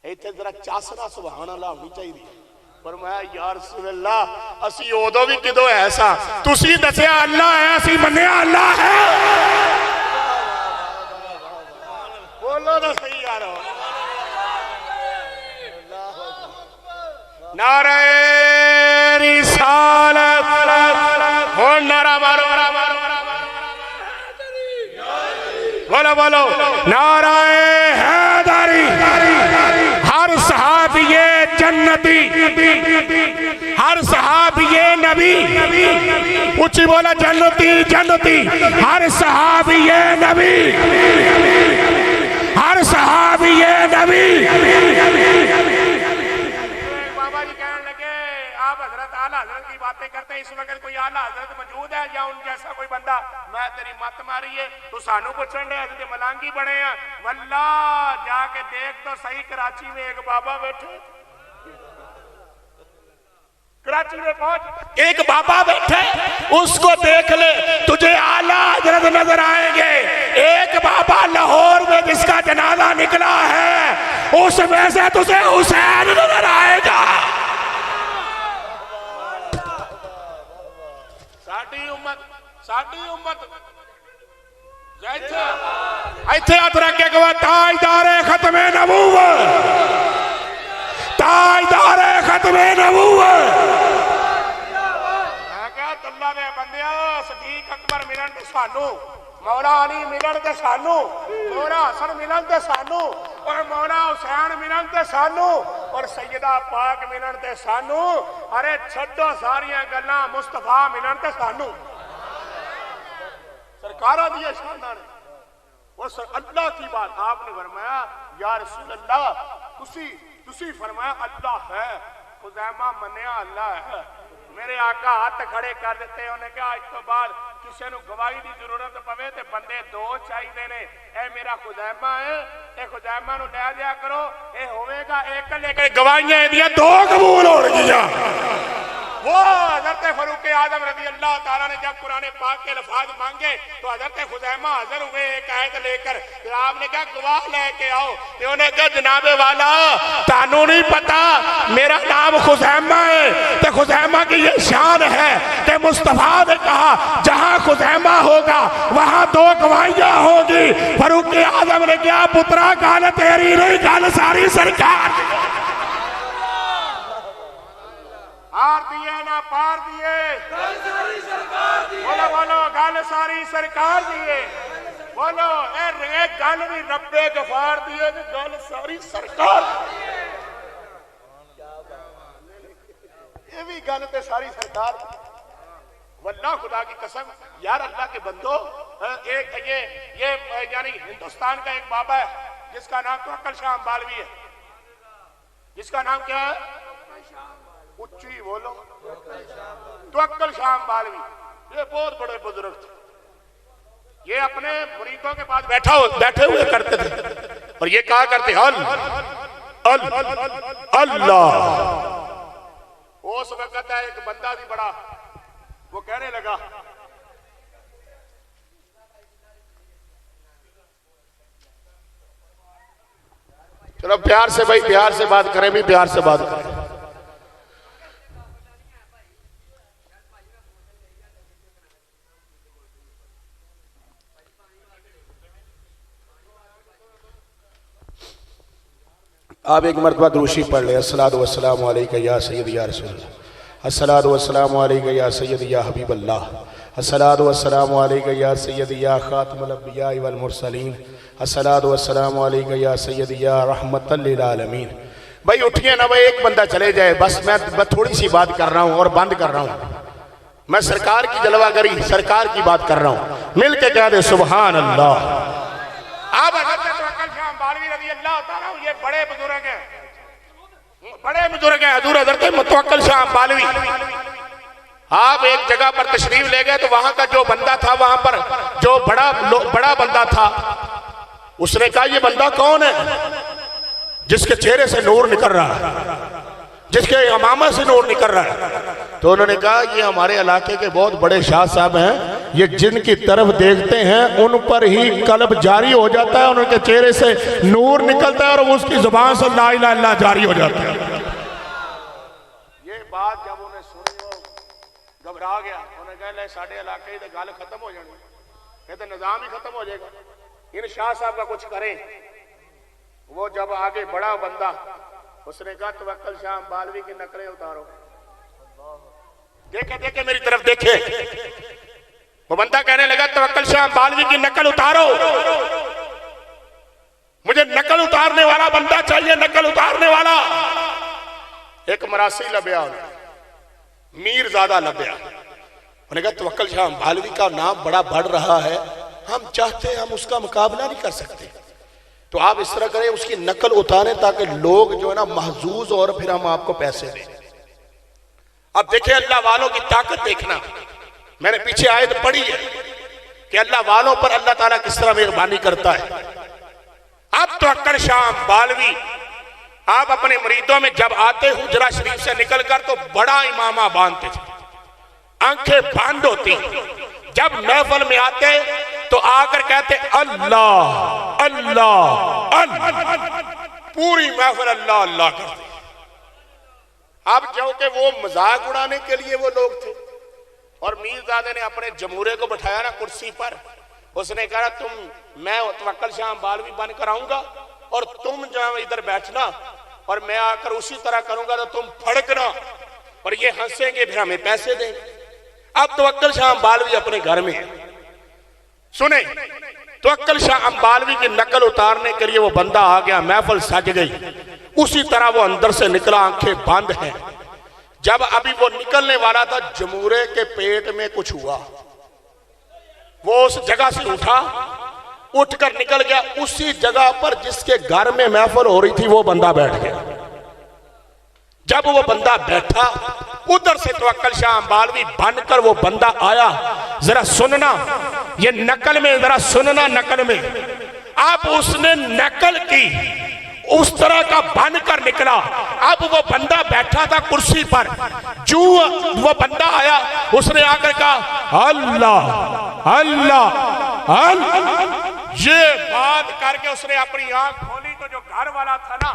ایتھے ذرا چاسنا سبحان اللہ ہونی چاہیے. فرمایا یا رسول اللہ اسی اودو بھی کدو ایسا تسی دسیا اللہ ہے اسی منیا اللہ ہے. بولو تو صحیح یارو. نعرہ رسالت ہو نعرہ مارو بولو بولو نعرہ حیدری. ہر صحابی جنتی ہر صحابی نبی اونچی بولا جنتی جنتی ہر صحابی نبی ہر صحابی نبی. بابا جی کہنے لگے آپ حضرت اعلیٰ حضرت کی باتیں کرتے ہیں اس وقت کوئی اعلیٰ حضرت موجود ہے یا ان جیسا کوئی بندہ. میں تیری مت ماری ہے تو سانو پوچھن دے حضرت ملانگی بنے ہیں. واللہ جا کے دیکھ تو صحیح کراچی میں ایک بابا بیٹھے کراچی میں پہنچ ایک بابا بیٹھے اس کو دیکھ لے تجھے اعلیٰ حضرت نظر آئیں گے. ایک بابا لاہور میں جس کا جنازہ نکلا ہے اس میں سے تجھے حسین نظر آئے گا. ساڑھی امت ایتھے ہاتھ رکھ کے کہا تاجدار ختم نبوت تاجدار ختم نبوت. میں کہا اللہ دے بندیاں صدیق اکبر ملن تے سانو مولا علی ملن تے سانو مولا حسن ملن تے سانو اور مولا حسین ملن تے سانو اور سیدہ پاک ملن تے سانو. ارے چھڈو ساریاں گلاں مصطفیٰ ملن تے سانو. سرکارہ دیئے شانہ نے اور اللہ کی بات آپ نے فرمایا یا رسول اللہ تسی فرمایا اللہ ہے. خزیمہ منیا اللہ ہے. میرے آقا ہاتھ کھڑے کر دیتے انہیں کہا اس تو بعد کسی نے گواہی دی ضرورت پوے تے بندے دو چاہیے نے. اے میرا خزیمہ ہے اے خزیمہ نو لے دیا کرو اے ہوئے گا ایک لے کے گواہیاں دیا دو قبول ہو گیا. وہ حضرت فاروق اعظم رضی اللہ تعالیٰ نے جب قرآن پاک کے الفاظ مانگے تو حضرت خزیمہ حاضر ہوئے ایک آیت لے کر. آپ نے کہا گواہ لے کے آؤ. انہوں نے کہا جناب والا تانوں نہیں پتا میرا نام خزیمہ ہے تو خزیمہ کی یہ شان ہے کہ مصطفیٰ نے کہا جہاں خزیمہ ہوگا وہاں دو گواہیاں ہوگی. فاروق اعظم نے کہا پترا گال تیری نہیں گال ساری سرکار پار دیے نہ پار دیے بولو بولو گل ساری سرکار دیے. بولو اے گل بھی رب غفار دیے گل ساری سرکار یہ بھی گل تے ساری سرکار. واللہ خدا کی قسم یار اللہ کے بندو ایک یہ یعنی ہندوستان کا ایک بابا ہے جس کا نام توکل شاہ امبالوی ہے. جس کا نام کیا ہے اچھی بولو توکل شاہ امبالوی. یہ بہت بڑے بزرگ تھے. یہ اپنے مریدوں کے پاس بیٹھے ہوئے کرتے تھے اور یہ کہا کرتے اللہ. اس وقت ہے ایک بندہ بھی بڑا وہ کہنے لگا
چلو پیار سے بھائی، پیار سے بات کریں بھی، پیار سے بات کریں. آپ ایک مرتبہ دروشی پڑھ لیں. الصلاۃ والسلام علیکہ یا سیدی یا رسول اللہ. الصلاۃ والسلام علیکہ یا سیدی یا حبیب اللہ. الصلاۃ والسلام علیکہ یا سیدی یا خاتم الانبیاء والمرسلین. الصلاۃ والسلام علیکہ یا سیدی یا رحمت للعالمین. بھائی اٹھیے نا بھائی، ایک بندہ چلے جائے بس. میں تھوڑی سی بات کر رہا ہوں اور بند کر رہا ہوں. میں سرکار کی جلوہ گری، سرکار کی بات کر رہا ہوں. مل کے کہہ دے سبحان اللہ.
آپ حضرت توکل شاہ امبالوی رضی اللہ تعالیٰ عنہ، یہ بڑے بزرگ ہیں، بڑے بزرگ ہیں. حضور حضرت توکل شاہ امبالوی آپ ایک جگہ پر تشریف لے گئے تو وہاں کا جو بندہ تھا، وہاں پر جو بڑا بندہ تھا، اس نے کہا یہ بندہ کون ہے جس کے چہرے سے نور نکل رہا ہے، جس کے امامہ سے نور نکل رہا ہے؟ تو انہوں نے کہا یہ ہمارے علاقے کے بہت بڑے شاہ صاحب ہیں، یہ جن کی طرف دیکھتے ہیں ان پر ہی قلب جاری ہو جاتا ہے، ان کے چہرے سے نور نکلتا ہے اور اس کی زبان سے لا الہ الا اللہ جاری ہو جاتا ہے. یہ بات جب انہیں سنی وہ گھبرا گیا. انہیں کہا لے ساڑھے علاقے ہی گل ختم ہو جانی، کہتے نظام ہی ختم ہو جائے گا، ان شاہ صاحب کا کچھ کریں. وہ جب آگے بڑا بندہ، اس نے کہا توکل شاہ امبالوی کی نقلیں اتارو. دیکھے دیکھے میری طرف دیکھے. وہ بندہ کہنے لگا توکل شاہ امبالوی کی نقل اتارو، مجھے نقل اتارنے والا بندہ چاہیے، نقل اتارنے والا. ایک مراسی لبیا، میر زادہ لبیا. انہوں نے کہا توکل شاہ امبالوی کا نام بڑا بڑھ رہا ہے، ہم چاہتے ہیں ہم اس کا مقابلہ نہیں کر سکتے، تو آپ اس طرح کریں اس کی نقل اتاریں تاکہ لوگ جو ہے نا محظوظ، اور پھر ہم آپ کو پیسے دیں. اب دیکھیں اللہ والوں کی طاقت دیکھنا. میں نے پیچھے آیت پڑھی ہے کہ اللہ والوں پر اللہ تعالیٰ کس طرح مہربانی کرتا ہے. اب توکل شاہ امبالوی آپ اپنے مریدوں میں جب آتے حجرہ شریف سے نکل کر تو بڑا امامہ باندھتے تھے، آنکھیں بند ہوتی. جب محفل میں آتے تو آ کر کہتے اللہ اللہ اللہ، پوری محفل اللہ اللہ کرتے. اب جو کہ وہ مذاق اڑانے کے لیے وہ لوگ تھے، اور میرزادے نے اپنے جمہورے کو بٹھایا نا کرسی پر. اس نے کہا میں توکل شاہ امبالوی بن کر آؤں گا اور تم جو ادھر بیٹھنا، اور میں آ کر اسی طرح کروں گا تو تم پھڑکنا، اور یہ ہنسیں گے پھر ہمیں پیسے دیں. اب توکل شاہ امبالوی اپنے گھر میں ہے. سنیں، توکل شاہ امبالوی کی نقل اتارنے کے لیے وہ بندہ آ گیا، محفل سج گئی. اسی طرح وہ اندر سے نکلا، آنکھیں بند ہیں. جب ابھی وہ نکلنے والا تھا، جمہورے کے پیٹ میں کچھ ہوا. وہ اس جگہ سے اٹھ کر نکل گیا. اسی جگہ پر جس کے گھر میں محفل ہو رہی تھی وہ بندہ بیٹھ گیا. جب وہ بندہ بیٹھا، ادھر سے توکل شاہ امبالوی بن کر وہ بندہ آیا. ذرا سننا یہ نقل میں، ذرا سننا نقل میں. آپ اس نے نقل کی، اس طرح کا بن کر نکلا. اب وہ بندہ بیٹھا تھا کرسی پر، جو وہ بندہ آیا اس نے آ کر کہا اللہ اللہ اللہ. یہ بات کر کے اس نے اپنی آنکھ کھولی تو جو گھر والا تھا نا،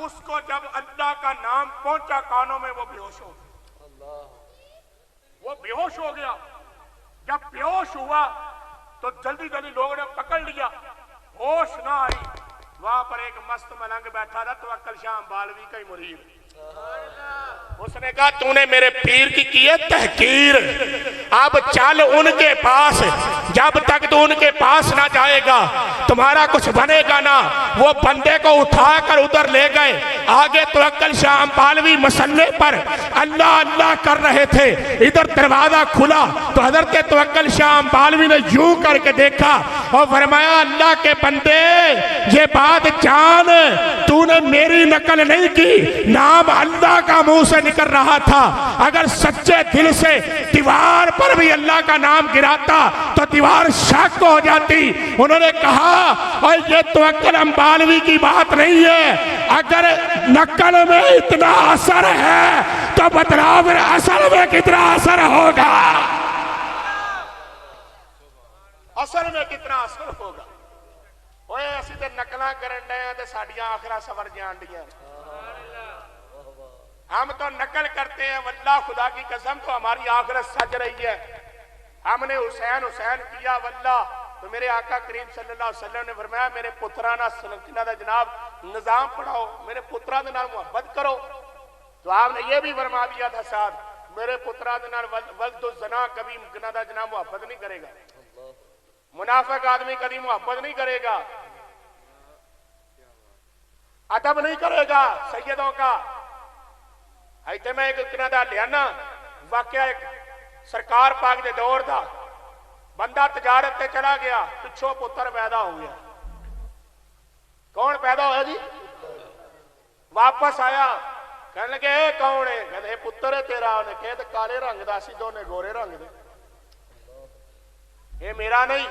اس کو جب اللہ کا نام پہنچا کانوں میں وہ بے ہوش ہو گیا. وہ بے ہوش ہو گیا. جب بے ہوش ہوا تو جلدی جلدی لوگوں نے پکڑ لیا. ہوش نہ آئی. وہاں پر ایک مست ملنگ بیٹھا تھا، توکل شاہ امبالوی کا ہی مرید. اس نے کہا تو نے میرے پیر کی ہے تحقیر. اب چل ان کے پاس، جب تک تو ان کے پاس نہ جائے گا تمہارا کچھ بنے گا نہ. وہ بندے کو اٹھا کر ادھر لے گئے. آگے توکل شاہ امبالوی مسلح پر اللہ اللہ کر رہے تھے. ادھر دروازہ کھلا تو حضرت توکل شاہ امبالوی نے یوں کر کے دیکھا اور فرمایا اللہ کے بندے یہ بات جان، تو نے میری نقل نہیں کی، نام اللہ کا منہ سے نکل رہا تھا. اگر سچے دل سے دیوار پر بھی اللہ کا نام گراتا تو دیوار شک ہو جاتی. انہوں نے کہا اور یہ توکل امبالوی کی بات نہیں ہے، اگر نقل میں اتنا اثر ہے تو بتلاؤ پھر اثر میں کتنا اثر ہوگا. اثر میں کتنا اثر ہوگا. اوے اسی تے نقلاں کرن ڈے تے ساڈیاں آخرا سور جان ڈیاں. ہم تو نقل کرتے ہیں واللہ خدا کی قسم تو ہماری آخرت سج رہی ہے. ہم نے حسین حسین کیا واللہ تو میرے آقا کریم صلی اللہ علیہ وسلم نے فرمایا میرے پترانہ سنکنا دا جناب نظام پڑھاؤ, میرے پترا دے نال محبت کرو. تو آپ نے یہ بھی فرما دیا تھا ساتھ میرے پترا دے نال ولد الزنا کبھی مکنا دا جناب محبت نہیں کرے گا. منافق آدمی کبھی محبت نہیں کرے گا, ادب نہیں کرے گا سیدوں کا. ایتے میں ایک کنا دا لیانا واقعہ ایک سرکار پاک دے دور دا بندہ تجارت تے چلا گیا, پچھو پتر پیدا ہو گیا. کون پیدا ہوا جی؟ واپس آیا کہنے لگے اے کون ہے؟ کہتے ہیں پتر ہے تیرا. انہیں کہتے کالے رنگ دا سی دونے گورے رنگ دے, یہ میرا نہیں.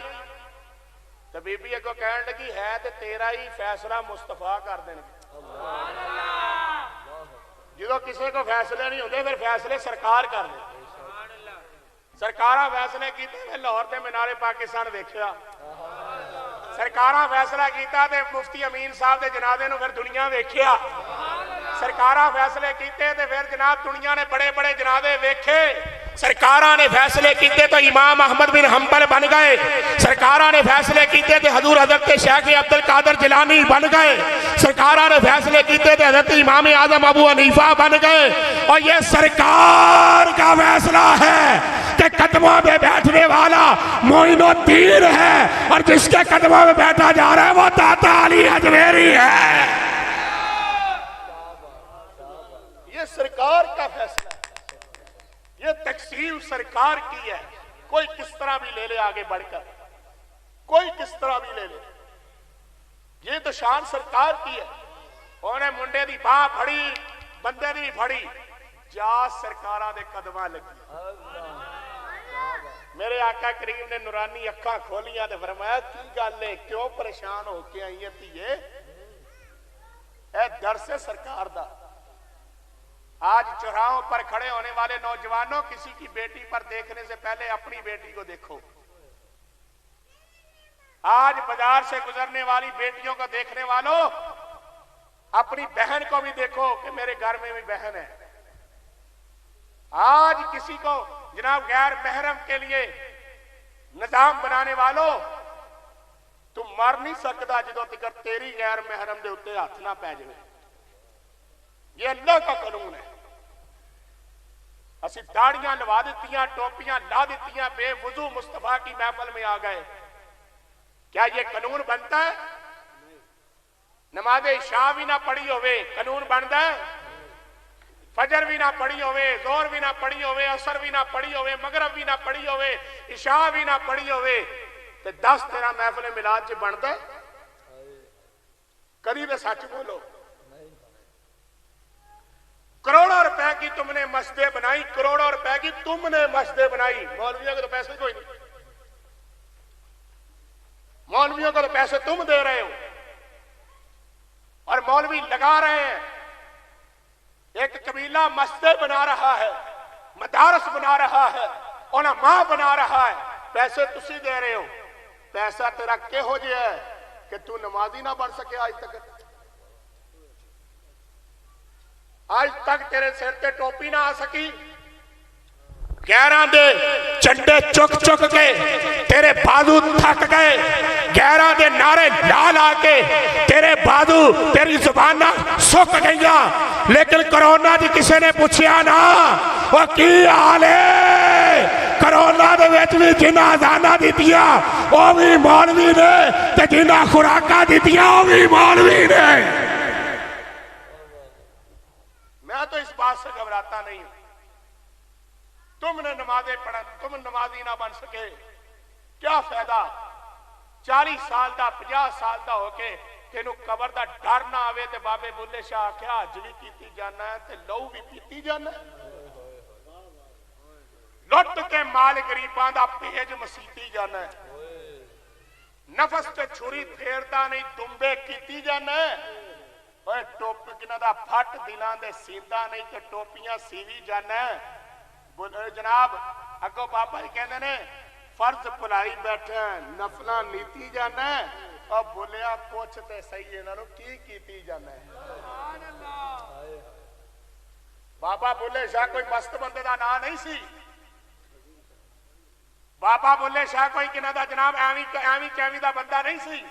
تو بی بی کو کہنے لگی ہے تے تیرا ہی فیصلہ مصطفیٰ کر دیں گے. جدو کسی کو فیصلے نہیں ہوتے پھر فیصلے سرکار کر دیں. سرکارہ فیصلے کیتے میں لاہور تے مینار پاکستان دیکھا. سرکارہ فیصلہ کیتا تے مفتی امین صاحب دے جنازے نو پھر دنیا ویکھیا. سرکارہ فیصلے کیتے تے پھر جناب دنیا نے بڑے بڑے جنازے ویکھے. سرکارہ نے فیصلے کیتے تو امام احمد بن حنبل بن گئے. سرکارہ نے فیصلے کیتے تو حضور حضرت شیخ عبد القادر جیلانی بن گئے. سرکارہ نے فیصلے کیتے تو حضرت امام اعظم ابو حنیفہ بن گئے. اور یہ سرکار کا فیصلہ ہے کہ قدموں میں بیٹھنے والا معین الدین ہے اور جس کے قدموں میں بیٹھا جا رہا ہے وہ داتا علی اجمیری ہے. یہ سرکار کا فیصلہ ہے, یہ تقسیم سرکار کی ہے. کوئی کس طرح بھی لے لے آگے بڑھ کر, کوئی کس طرح بھی لے لے, یہ تو شان سرکار کی ہے. انہیں منڈے دی باں پھڑی بندے دی پھڑی جا سرکارہ دے قدمہ لگی. میرے آقا کریم نے نورانی اکھاں کھولیاں تے فرمایا کی گل ہے کیوں پریشان ہو کے آئی ہے؟ اے در سے سرکار دا. آج چوراہوں پر کھڑے ہونے والے نوجوانوں کسی کی بیٹی پر دیکھنے سے پہلے اپنی بیٹی کو دیکھو. آج بازار سے گزرنے والی بیٹیوں کو دیکھنے والوں اپنی بہن کو بھی دیکھو کہ میرے گھر میں بھی بہن ہے. آج کسی کو جناب غیر محرم کے لیے نظام بنانے والوں تم مر نہیں سکتا جدو تک تیری غیر محرم دے اتے ہاتھ نہ پہ جائے. یہ اللہ کا قانون ہے. اسی داڑیاں لوا دیتیاں, ٹوپیاں لا دیتیاں, بے وضو مصطفیٰ کی محفل میں آ گئے. کیا یہ قانون بنتا ہے؟ نماز عشاء بھی نہ پڑھی ہوئے قانون بنتا ہے؟ فجر بھی نہ پڑھی ہوئے, زور بھی نہ پڑھی ہوئے, عصر بھی نہ پڑھی ہوئے, مغرب بھی نہ پڑھی ہوئے, عشاء بھی نہ پڑھی ہوئے تو 10 13 محفل میلاد چ بنتا ہے؟ کبھی تو سچ بولو. کروڑوں روپے کی تم نے مسجدیں بنائی, کروڑوں روپے کی تم نے مسجدیں بنائی. مولویوں کو تو پیسے کوئی نہیں, مولویوں کو تو پیسے تم دے رہے ہو اور مولوی لگا رہے ہیں. ایک قبیلہ مسجد بنا رہا ہے, مدارس بنا رہا ہے, علماء بنا رہا ہے, پیسے تسی دے رہے ہو. پیسہ تیرا کہ ہو جائے ہے کہ تو نمازی نہ بن سکے. آج تک تیرے سر تے ٹوپی نہ آ سکی. گیراں دے چنڈے چک چک کے تیرے بازو تھک گئے, گیراں دے نعرے لا لا کے تیرے بازو تیری زبانہ سک گئیاں. لیکن کرونا دی کسے نے پوچھیا نا وہ کی حال ہے. کرونا دے وچ بھی جنہ آزانہ دیتیاں وہ بھی مولوی نے تے جنہ خوراکاں دیتیاں وہ بھی مولوی نے. میں تو اس بات سے گھبراتا نہیں ہوں. تم نے نمازیں پڑھا, تم نمازی نہ بن سکے, کیا فائدہ؟ 40 سال دا 50 سال دا ہو کے تینو قبر دا ڈر نہ آوے تے بابے بلے شاہ کیا حج بھی کیتی جانا ہے تے لہو بھی پیتی جانا ہے. لٹ کے مال غریباں دا پیج مسیتی جانا ہے. نفس تے چھری پھیردا نہیں دمبے کیتی جانا ہے. اوے ٹوپی کنا دا پھٹ دلاں دے سیندا نہیں تے ٹوپیاں سیوی جانا ہے. جناب اگو بابا جی کہندے نے فرض پلائی بیٹھے ہیں, نفلاں نیتی جانا ہے. اب بولیا پوچھتے صحیح انہاں نو کی کیتی جانا ہے بابا بولے شاہ کوئی مست بندے دا نام نہیں سی بابا بولے شاہ کوئی کنہ دا جناب ایویں چیویں دا بندہ نہیں سی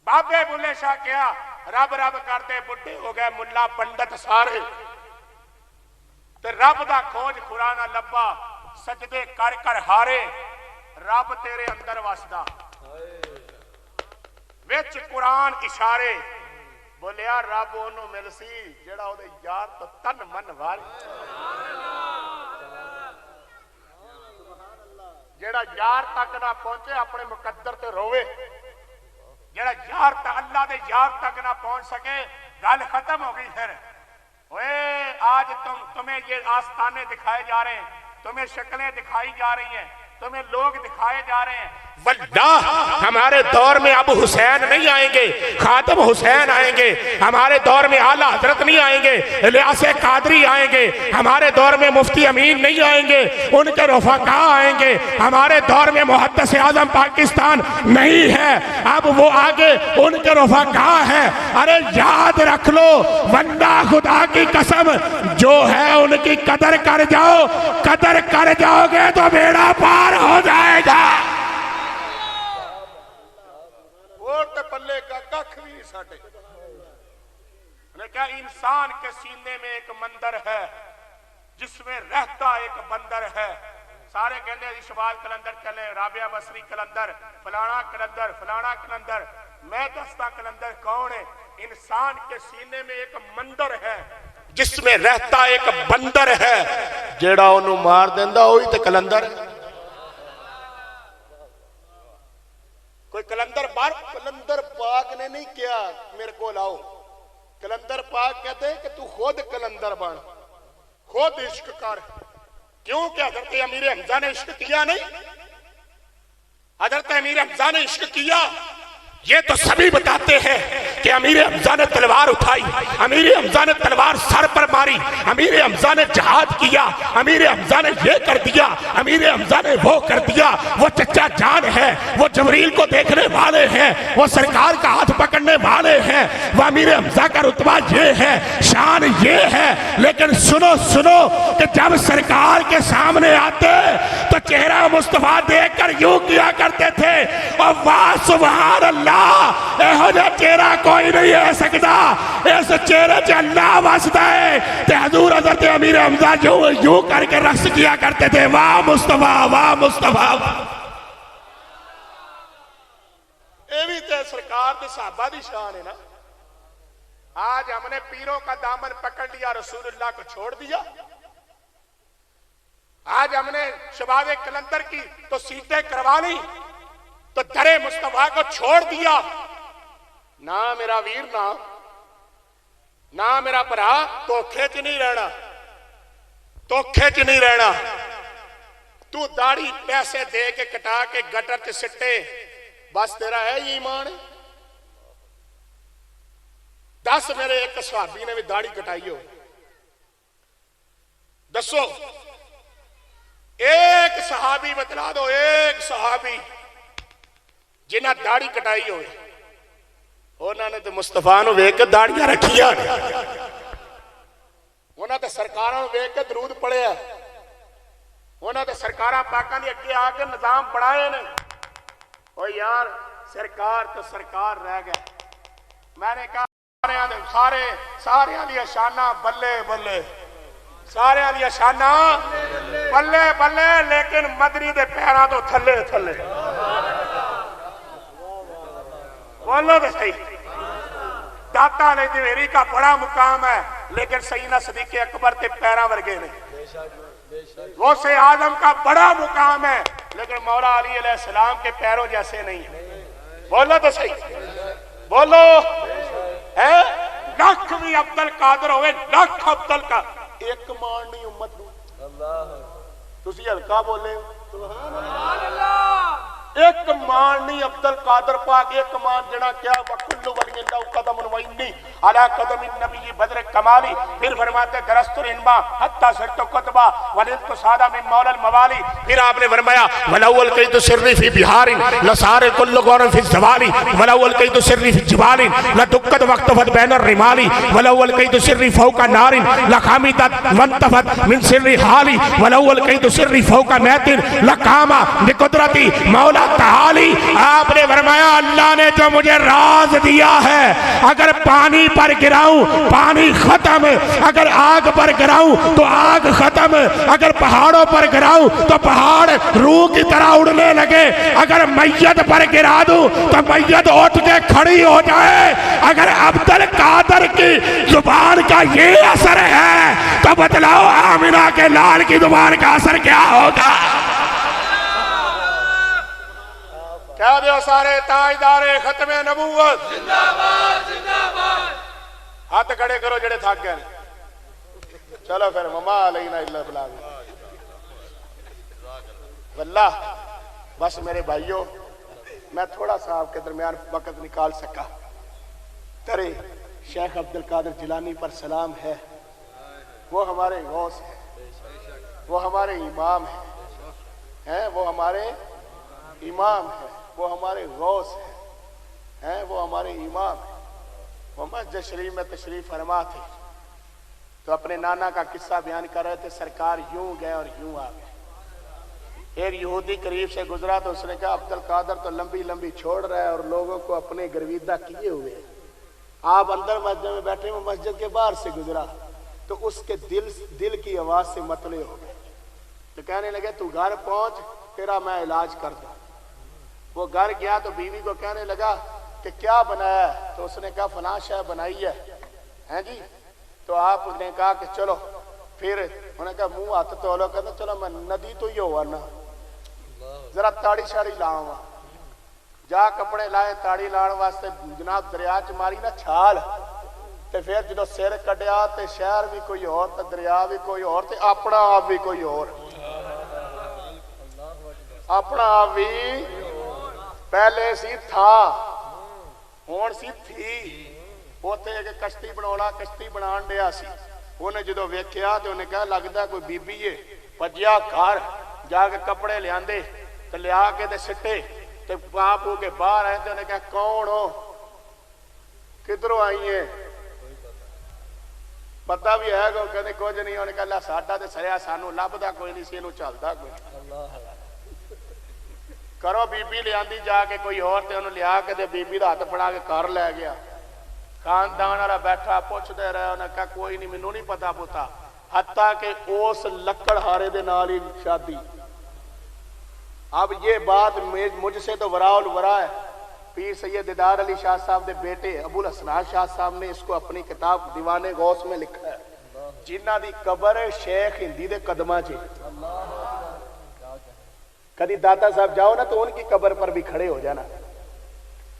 بابے بولے شاہ کیا رب رب کرتے بڈھے ہو گئے ملا پنڈت سارے تے رب دا کھوج قرآن لبا سجدے کر کر ہارے رب تیرے اندر وسدا وچ قرآن اشارے بولیا رب انہوں مل سی جڑا او دے یار تو تن من واری جڑا یار تک نہ پہنچے اپنے مقدر تے روے جڑا یار تک اللہ دے یار تک نہ پہنچ سکے گل ختم ہو گئی پھر اوے آج تمہیں یہ آستانے دکھائے جا رہے ہیں تمہیں شکلیں دکھائی جا رہی ہیں تمہیں لوگ دکھائے جا رہے ہیں واللہ ہمارے دور میں اب حسین نہیں آئیں گے خاتم حسین آئیں گے ہمارے دور میں اعلیٰ حضرت نہیں آئیں گے الیاس قادری آئیں گے ہمارے دور میں مفتی امین نہیں آئیں گے ان کے رفقا آئیں گے ہمارے دور میں محدث اعظم پاکستان نہیں ہے اب وہ آگے ان کے رفقا ہیں ارے یاد رکھ لو بندہ خدا کی قسم جو ہے ان کی قدر کر جاؤ گے تو بیڑا پار ہو جائے گا ووٹ پلے کا ککھ بھی نہیں ساٹے نے کہا انسان کے سینے میں ایک مندر ہے جس میں رہتا ایک بندر ہے سارے کہنے اشبال کلندر چلے رابعہ بصری کلندر فلانا کلندر میں دستا کلندر کون ہے انسان کے سینے میں ایک مندر ہے جس میں رہتا ایک بندر ہے جیڑا انہوں مار دیندہ ہوئی تے کلندر کوئی کلندر پاک نے نہیں کیا میرے کو لاؤ کلندر پاک کہتے ہیں کہ تو خود کلندر بن خود عشق کر کیوں کہ حضرت امیر حمزہ نے عشق کیا نہیں حضرت امیر حمزہ نے عشق کیا یہ تو سبھی بتاتے ہیں کہ امیر حمزہ نے تلوار اٹھائی امیر حمزہ نے تلوار سر پر ماری امیر حمزہ نے جہاد کیا امیر حمزہ نے یہ کر دیا امیر حمزہ نے وہ کر دیا وہ چچا جان ہے وہ جبریل کو دیکھنے والے ہیں وہ سرکار کا ہاتھ پکڑنے والے ہیں وہ امیر حمزہ کا رتبہ یہ ہے شان یہ ہے لیکن سنو کہ جب سرکار کے سامنے آتے تو چہرہ مصطفیٰ دیکھ کر یوں کیا کرتے تھے اور واہ سبحان اللہ اہو جا چہرہ کوئی نہیں ہے سکتا اس چہرے چ اللہ واسطہ ہے تے حضور حضرت امیر حمزہ یوں کر کے رقص کیا کرتے تھے واہ مصطفیٰ اے بھی تے سرکار تے صحابہ دی شان ہے نا آج ہم نے پیروں کا دامن پکڑ لیا رسول اللہ کو چھوڑ دیا آج ہم نے شباب کلندر کی تو سیٹیں کروا لی تو در مصطفیٰ کو چھوڑ دیا نہ میرا ویر نہ میرا برا توکھے چ نہیں رہنا تو داڑھی پیسے دے کے کٹا کے گٹر چ سٹے بس تیرا ہے یہ ایمان دس میرے ایک صحابی نے بھی داڑھی کٹائی ہو دسو ایک صحابی بتلا دو ایک صحابی جنہ داڑھی کٹائی ہوئے انہوں نے تو مصطفیٰ نو ویک کے داڑیاں رکھیا انہوں نے سرکاراں نو ویک کے درود پڑھیا انہوں نے سرکاراں پاکاں دی اگے آ کے نظام بڑھائے نے او یار سرکار تو سرکار رہ گئے میں نے کہا سارے دی شانہ بلے سارے دی شانہ بلے لیکن مدنی دے پیراں تو تھلے بولو تو صحیح داتا نے دیویری کا بڑا مقام ہے لیکن سیدنا صدیق اکبر تے پیراں ورگے نہیں غوث اعظم کا بڑا مقام ہے لیکن مولا علی علیہ السلام کے پیروں جیسے نہیں ہے بولو تو صحیح بولو لکھ بھی عبد القادر ہوئے لکھ عبد القادر ایک مان نہیں امت تسی ہلکا بولے ایک مان نہیں عبد القادر پاک ایک مان جنا کیا وکل ولی اللہ قدم وانی علی قدم النبی بدر کمالی. پھر فرماتے درست الانما حتی سرت قطبہ وللت سادہ من مولا الموالی. پھر آپ نے فرمایا ولو القیت سری فی بہار لسار کل غور فی الزوالی ولو القیت سری فی الجبال لدکت واختفت بین الرمال ولو القیت سری فوق نار لخامدت وانتفت من سر حالی ولو القیت سری فوق میت لقام بقدرتی مولا تعالی. آپ نے فرمایا اللہ نے جو مجھے راز دیا ہے اگر پانی پر گراؤں پانی ختم, اگر آگ پر گراؤں تو آگ ختم, اگر پہاڑوں پر گراؤں تو پہاڑ روح کی طرح اڑنے لگے, اگر میت پر گرا دوں تو میت اٹھ کے کھڑی ہو جائے. اگر عبد القادر کی زبان کا یہ اثر ہے تو بتلاؤ آمنہ کے لال کی زبان کا اثر کیا ہوگا؟ کہہ دو سارے تاجدار ختم نبوت زندہ باد زندہ باد. ہاتھ کھڑے کرو جڑے تھک گئے. چلو پھر مما علینا اللہ بلا واللہ بس میرے بھائیوں میں تھوڑا سا آپ کے درمیان وقت نکال سکا. ترے شیخ عبد القادر جیلانی پر سلام ہے, وہ ہمارے غوث ہیں, وہ ہمارے امام ہیں, وہ ہمارے امام ہیں, وہ ہمارے غوث ہیں, وہ ہمارے امام ہیں. وہ مسجد شریف میں تشریف فرما تھے تو اپنے نانا کا قصہ بیان کر رہے تھے. سرکار یوں گئے اور یوں آ گئے. ایک یہودی قریب سے گزرا تو اس نے کہا عبد القادر تو لمبی لمبی چھوڑ رہا ہے اور لوگوں کو اپنے گرویدہ کیے ہوئے. آپ اندر مسجد میں بیٹھے, وہ مسجد کے باہر سے گزرا تو اس کے دل کی آواز سے مطلع ہو گئے. تو کہنے لگے تو گھر پہنچ تیرا میں علاج کر دوں. وہ گھر گیا تو بیوی کو کہنے لگا کہ کیا بنایا ہے؟ تو اس نے کہا فلاں شے بنائی ہے جی. تو آپ نے کہا کہ چلو. پھر انہوں نے کہا منہ ہاتھ تو لو, کہنا چلو میں ندی تو ہی ہوا نا ذرا تاڑی شاڑی لاؤں. جا کپڑے لائے تاڑی لاؤ واسطے جناب دریا چ ماری نا چھال. تے پھر جدو سر کڈیا تے شہر بھی کوئی اور تے دریا بھی کوئی اور تے اپنا آپ بھی کوئی اور. اپنا آپ بھی پہلے سی تھا ہون سی تھی. اوتھے کہ کشتی بناونا کشتی بنان ڈیا سی. انہیں جدو ویکھیا تے انہیں کہا لگدا کوئی بی بی ہے. پجیا گھر جا کے کپڑے لیاندے تے لیا کے تے سٹے تے آپ ہو کے باہر آئے تے انہیں کہا کون ہو کدھروں آئی ہیں پتہ بھی ہے گا. کہنے کچھ نہیں. انہیں کہا اللہ ساڈا تے سریا سانو لبدا کوئی نہیں سی, انہوں چلدا کوئی. کرو بی بی لے آندی جا کے کوئی اور تے انہوں لیا کے تے بی بی دا ہاتھ پڑا کے کر لے گیا. خاندان والا بیٹھا پوچھ دے رہا, انہیں کہا کوئی نہیں مینوں نہیں پتا پتا. حتیٰ کہ اس لکڑ ہارے دے نال ہی شادی. اب یہ بات مجھ سے تو وراء الورا ہے. پیر سید دیدار علی شاہ صاحب دے بیٹے ابو الحسنات شاہ صاحب نے اس کو اپنی کتاب دیوان غوث میں لکھا ہے. جنہ دی قبر شیخ ہندی دے قدمہ چے. کدی داتا صاحب جاؤ نا تو ان کی قبر پر بھی کھڑے ہو جانا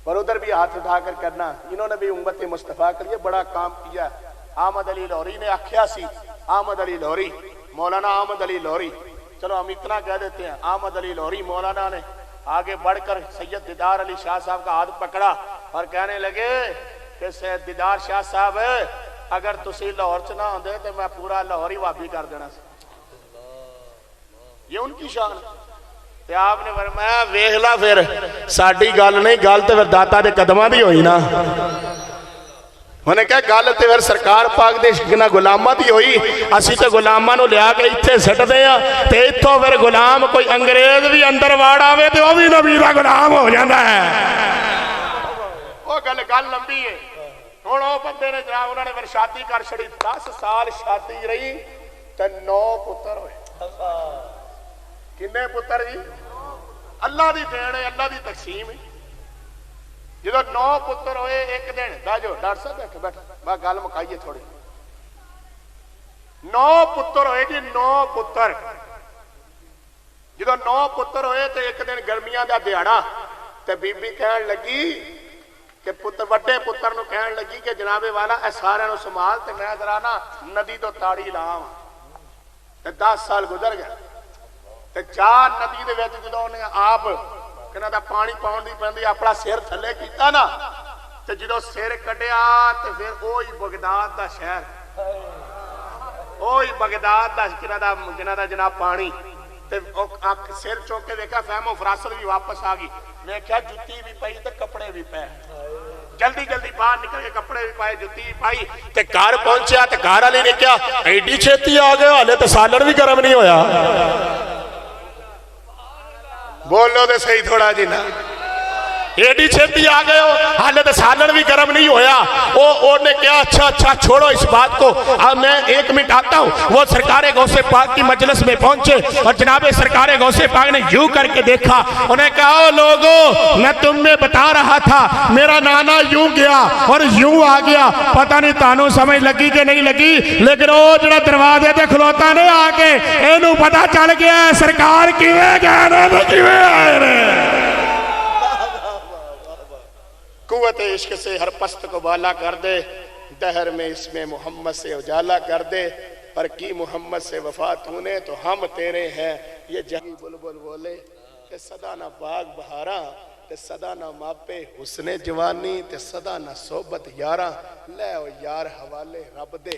اور ادھر بھی ہاتھ اٹھا کر کرنا. انہوں نے بھی امت مصطفیٰ کے لیے بڑا کام کیا. احمد علی لوری نے آکھیا سی, احمد علی لوری مولانا احمد علی لوری, چلو ہم اتنا کہہ دیتے ہیں احمد علی لوری مولانا نے آگے بڑھ کر سید دیدار علی شاہ صاحب کا ہاتھ پکڑا اور کہنے لگے کہ سید دیدار شاہ صاحب اگر تسی لاہور چ نہ ہوندے تو میں پورا لاہور ہی وابی کر دینا سی. یہ ان کی شان. تے آپ نے فرمایا ویکھ لا پھر ساڈی گل نہیں, گل تے پھر داتا دے قدماں دی ہوئی نا. انہیں کہا گل تے پھر سرکار پاک دے گنا غلاماں دی ہوئی. اسی تے غلاماں نو لیا کے ایتھے سٹ دے ہاں تے ایتھوں پھر غلام کوئی انگریز بھی اندر واڑ آوے تے او بھی نبی دا غلام ہو جاندا ہے. او گل لمبی ہے. ہن او بندے نے جناب انہوں نے پھر شادی کر چھڑی. 10 سال شادی رہی تے 9 پتر ہوئے. کنے پتر جی؟ اللہ دی دین ہے, اللہ دی تقسیم ہے. جدو 9 پتر ہوئے ایک دن بیٹھو ڈاکٹر صاحب بیٹھو بیٹھو میں گل مکائیے تھوڑی. 9 پتر ہوئے جی 9 پتر. جدو 9 پتر ہوئے تو ایک دن گرمیاں دا دیہاڑا تے بی بی کہن لگی کہ پتر وڈے پتر نو کہن لگی کہ جناب والا اے سارے نو سنبھال تے میں ذرا نا ندی تو تاڑی لاواں. تے 10 سال گزر گئے تے 4 ندی دے وچ جدوں نے آپ ਇਹਨਾਂ ਦਾ ਪਾਣੀ ਪਾਉਣ ਦੀ ਪੈਂਦੀ ਆਪਣਾ ਸਿਰ ਥੱਲੇ ਕੀਤਾ ਨਾ ਤੇ ਜਦੋਂ ਸਿਰ ਕੱਢਿਆ ਤੇ ਫਿਰ ਉਹੀ ਬਗਦਾਦ ਦਾ ਸ਼ਹਿਰ ਉਹੀ ਬਗਦਾਦ ਦਾ ਜਿਨ੍ਹਾਂ ਦਾ ਜਨਾਬ ਪਾਣੀ ਤੇ ਉਹ ਅੱਖ ਸਿਰ ਚੁੱਕ ਕੇ ਵੇਖਿਆ ਫਹਿਮੋ ਫਰਾਸਤ ਵੀ ਵਾਪਸ ਆ ਗਈ ਵੇਖਿਆ ਜੁੱਤੀ ਵੀ ਪਈ ਤੇ ਕੱਪੜੇ ਵੀ ਪਏ ਜਲਦੀ ਜਲਦੀ ਬਾਹਰ ਨਿਕਲ ਕੇ ਕੱਪੜੇ ਵੀ ਪਾਏ ਜੁੱਤੀ ਵੀ ਪਾਈ ਤੇ ਘਰ ਪਹੁੰਚਿਆ ਤੇ ਘਰ ਵਾਲੇ ਨੇ ਕਿਹਾ ਐਡੀ ਛੇਤੀ ਆ ਗਏ ਹਾਲੇ ਤੇ ਸਾਲਣ ਵੀ ਗਰਮ ਨਹੀਂ ਹੋਇਆ ਬੋਲੋ ਤੇ ਸਹੀ ਥੋੜਾ ਜਿਹਾ ایڈی چھیتی آ گئے ہو حالت سالن بھی گرم نہیں ہویا اور نے کہا اچھا چھوڑو اس بات کو اب میں 1 منٹ آتا ہوں وہ سرکار غوث پاک کی مجلس میں پہنچے اور جناب سرکار غوث پاک نے یوں کر کے دیکھا انہیں کہا او لوگو میں تم میں بتا رہا تھا میرا نانا یوں گیا اور یوں آ گیا پتہ نہیں تانوں سمجھ لگی کہ نہیں لگی لیکن وہ جڑا دروازے تے کھلوتا نے آ کے اینوں پتہ چل گیا سرکار کیویں گئے نے تے کیویں آئے نے قوت عشق سے ہر پست کو بالا کر دے دہر میں اس میں محمد سے اجالا کر دے پر کی محمد سے وفا تو نے تو ہم تیرے ہیں یہ جہی بلبل بولے کہ صدا نہ باغ بہارا تے صدا نہ ماپے حسن جوانی تے صدا نہ صحبت یارا لے او یار حوالے رب دے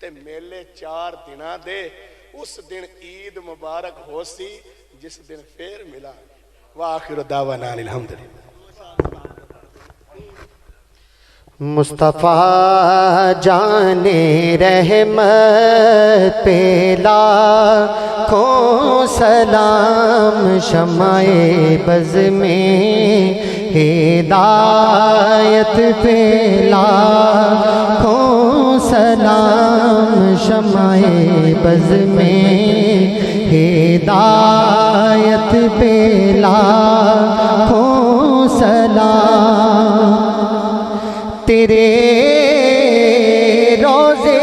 تے میلے 4 دنہ دے اس دن عید مبارک ہو سی جس دن پھر ملا وآخر دعوانا الحمدللہ
مصطفیٰ جان رحمت پہ لاکھوں سلام شمع بز میں ہدایت پہ لاکھوں سلام شمع بز میں ہدایت پہ لاکھوں سلام تیرے روزے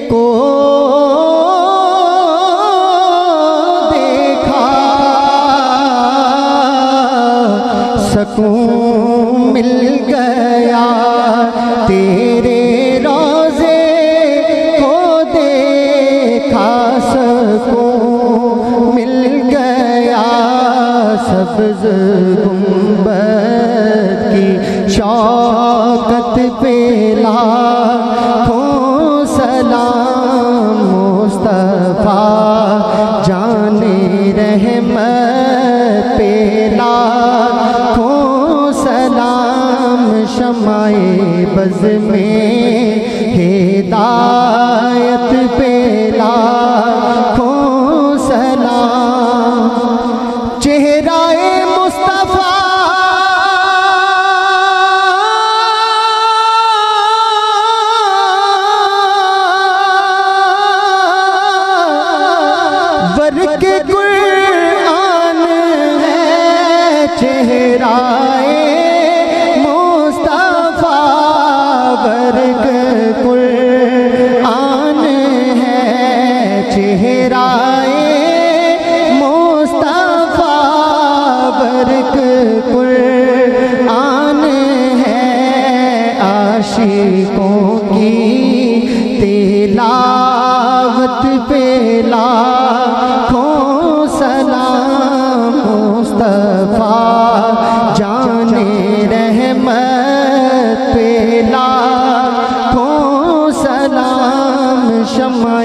کو دیکھا سکون مل گیا تیرے سبز گنبد کی شوکت پہ لاکھوں سلام مصطفیٰ جان رحمت پہ لاکھوں سلام شمع بز میں ہدایت پہ لاکھوں سلام چہرہ مصطفیٰ ورق قرآن ہے چہرہ مصطفیٰ ورق قرآن ہے چہرہ قرآن ہے عاشقوں کی تلاوت پہ لاکھوں سلام مصطفیٰ جان رحمت پہ لاکھوں سلام شمع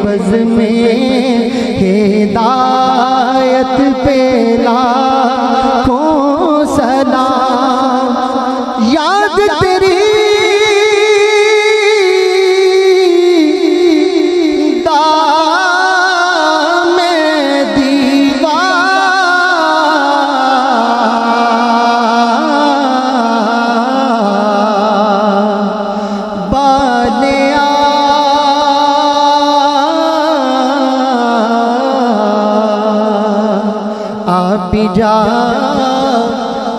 بز میں ہدایت پہ لاکھوں سلام یاد تیری دام دیوار بالیا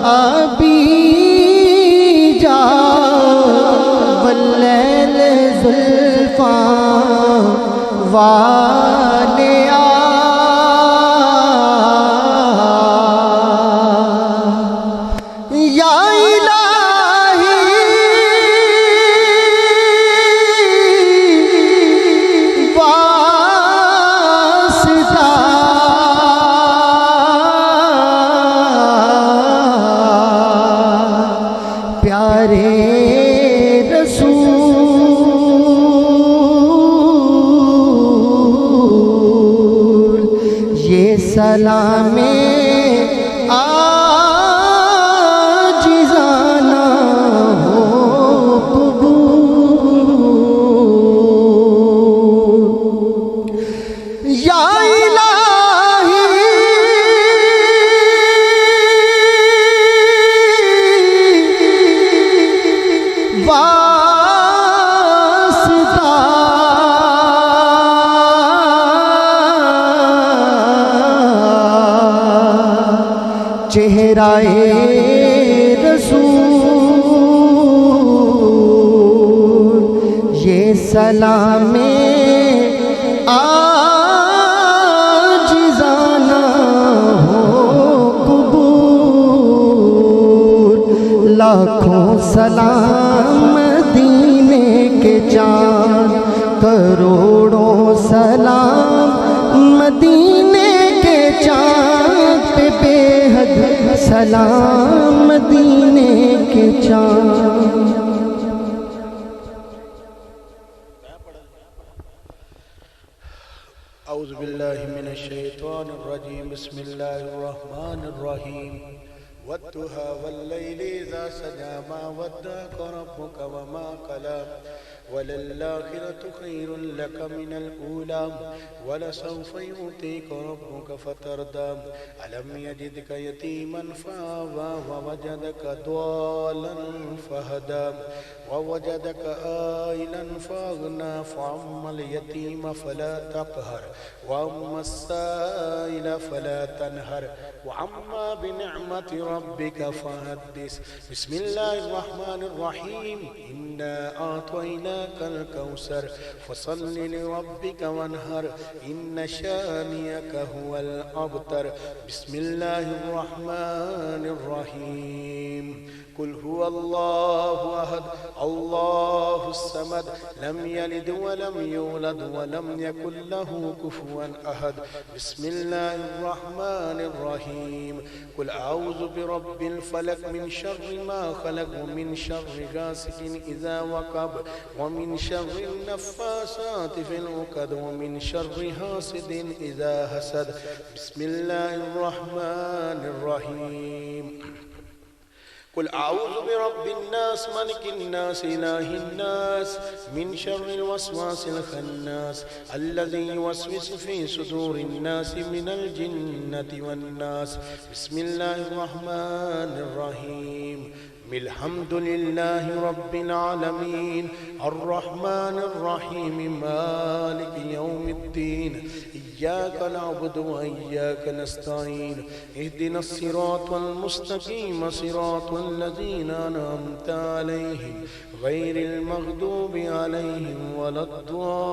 آبی جا واللیل زلفاں والیا یا الہی یہ سلام عاجزانہ ہو قبول یا چہرہ رسول یہ سلام عاجزانہ ہو قبول لاکھوں سلام مدینے کے چاند کروڑوں سلام مدینے کے چاند پہ بے حد سلام مدینے کے چاند
اعوذ باللہ من الشیطان الرجیم بسم اللہ الرحمن الرحیم والضحى واللیل اذا سجى ما ودعك ربك وما قلى وللآخرة خير لك من الأولى ولسوف يؤتيك ربك فترضى ألم يجدك يتيما فآوى ووجدك ضالا فهدى ووجدك عائلا فأغنى فأما اليتيم فلا تقهر وأما السائل فلا تنهر وأما بنعمة ربك فحدث بسم الله الرحمن الرحيم إنا أعطيناك الكوثر فصل لربك وانهر إن شانئك هو الأبتر بسم الله الرحمن الرحيم قل هو الله أحد الله الصمد لم يلد ولم يولد ولم يكن له كفوا أحد بسم الله الرحمن الرحيم قل أعوذ برب الفلق من شر ما خلق ومن شر غاسق إذا وقب ومن شر النفاثات في العقد ومن شر حاسد إذا حسد بسم الله الرحمن الرحيم قل أعوذ برب الناس ملك الناس إله الناس من شر الوسواس الخناس الذي يوسوس في صدور الناس من الجنة والناس بسم الله الرحمن الرحيم الحمد لله رب العالمين الرحمن الرحيم مالك يوم الدين إياك نعبد وإياك نستعين اهدنا الصراط المستقيم صراط الذين أنعمت عليهم غير المغضوب عليهم ولا الضالين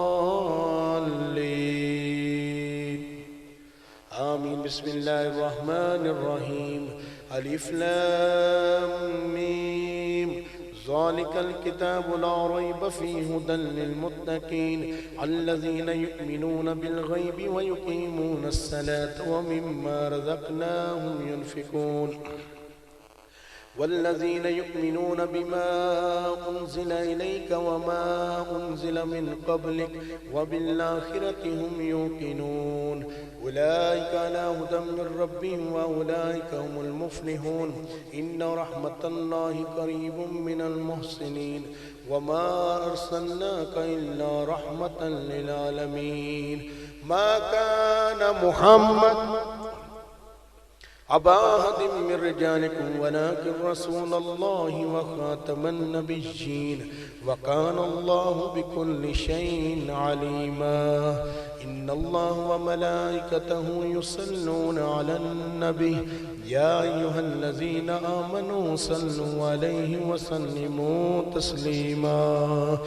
آمين بسم الله الرحمن الرحيم الف لام ميم ذلك الكتاب لا ريب فيه هدى للمتقين الذين يؤمنون بالغيب ويقيمون الصلاة ومما رزقناهم ينفقون والذين يؤمنون بما أنزل إليك وما أنزل من قبلك وبالآخرة هم يوقنون أولئك على هدى من ربهم وأولئك هم المفلحون إن رحمة الله قريب من المحسنين وما أرسلناك إلا رحمة للعالمين ما كان محمد أبا أحد من رجالكم ولكن رسول الله وخاتم النبيين وكان الله بكل شيء عليما إن الله وملائكته يصلون على النبي يا أيها الذين آمنوا صلوا عليه وسلموا تسليما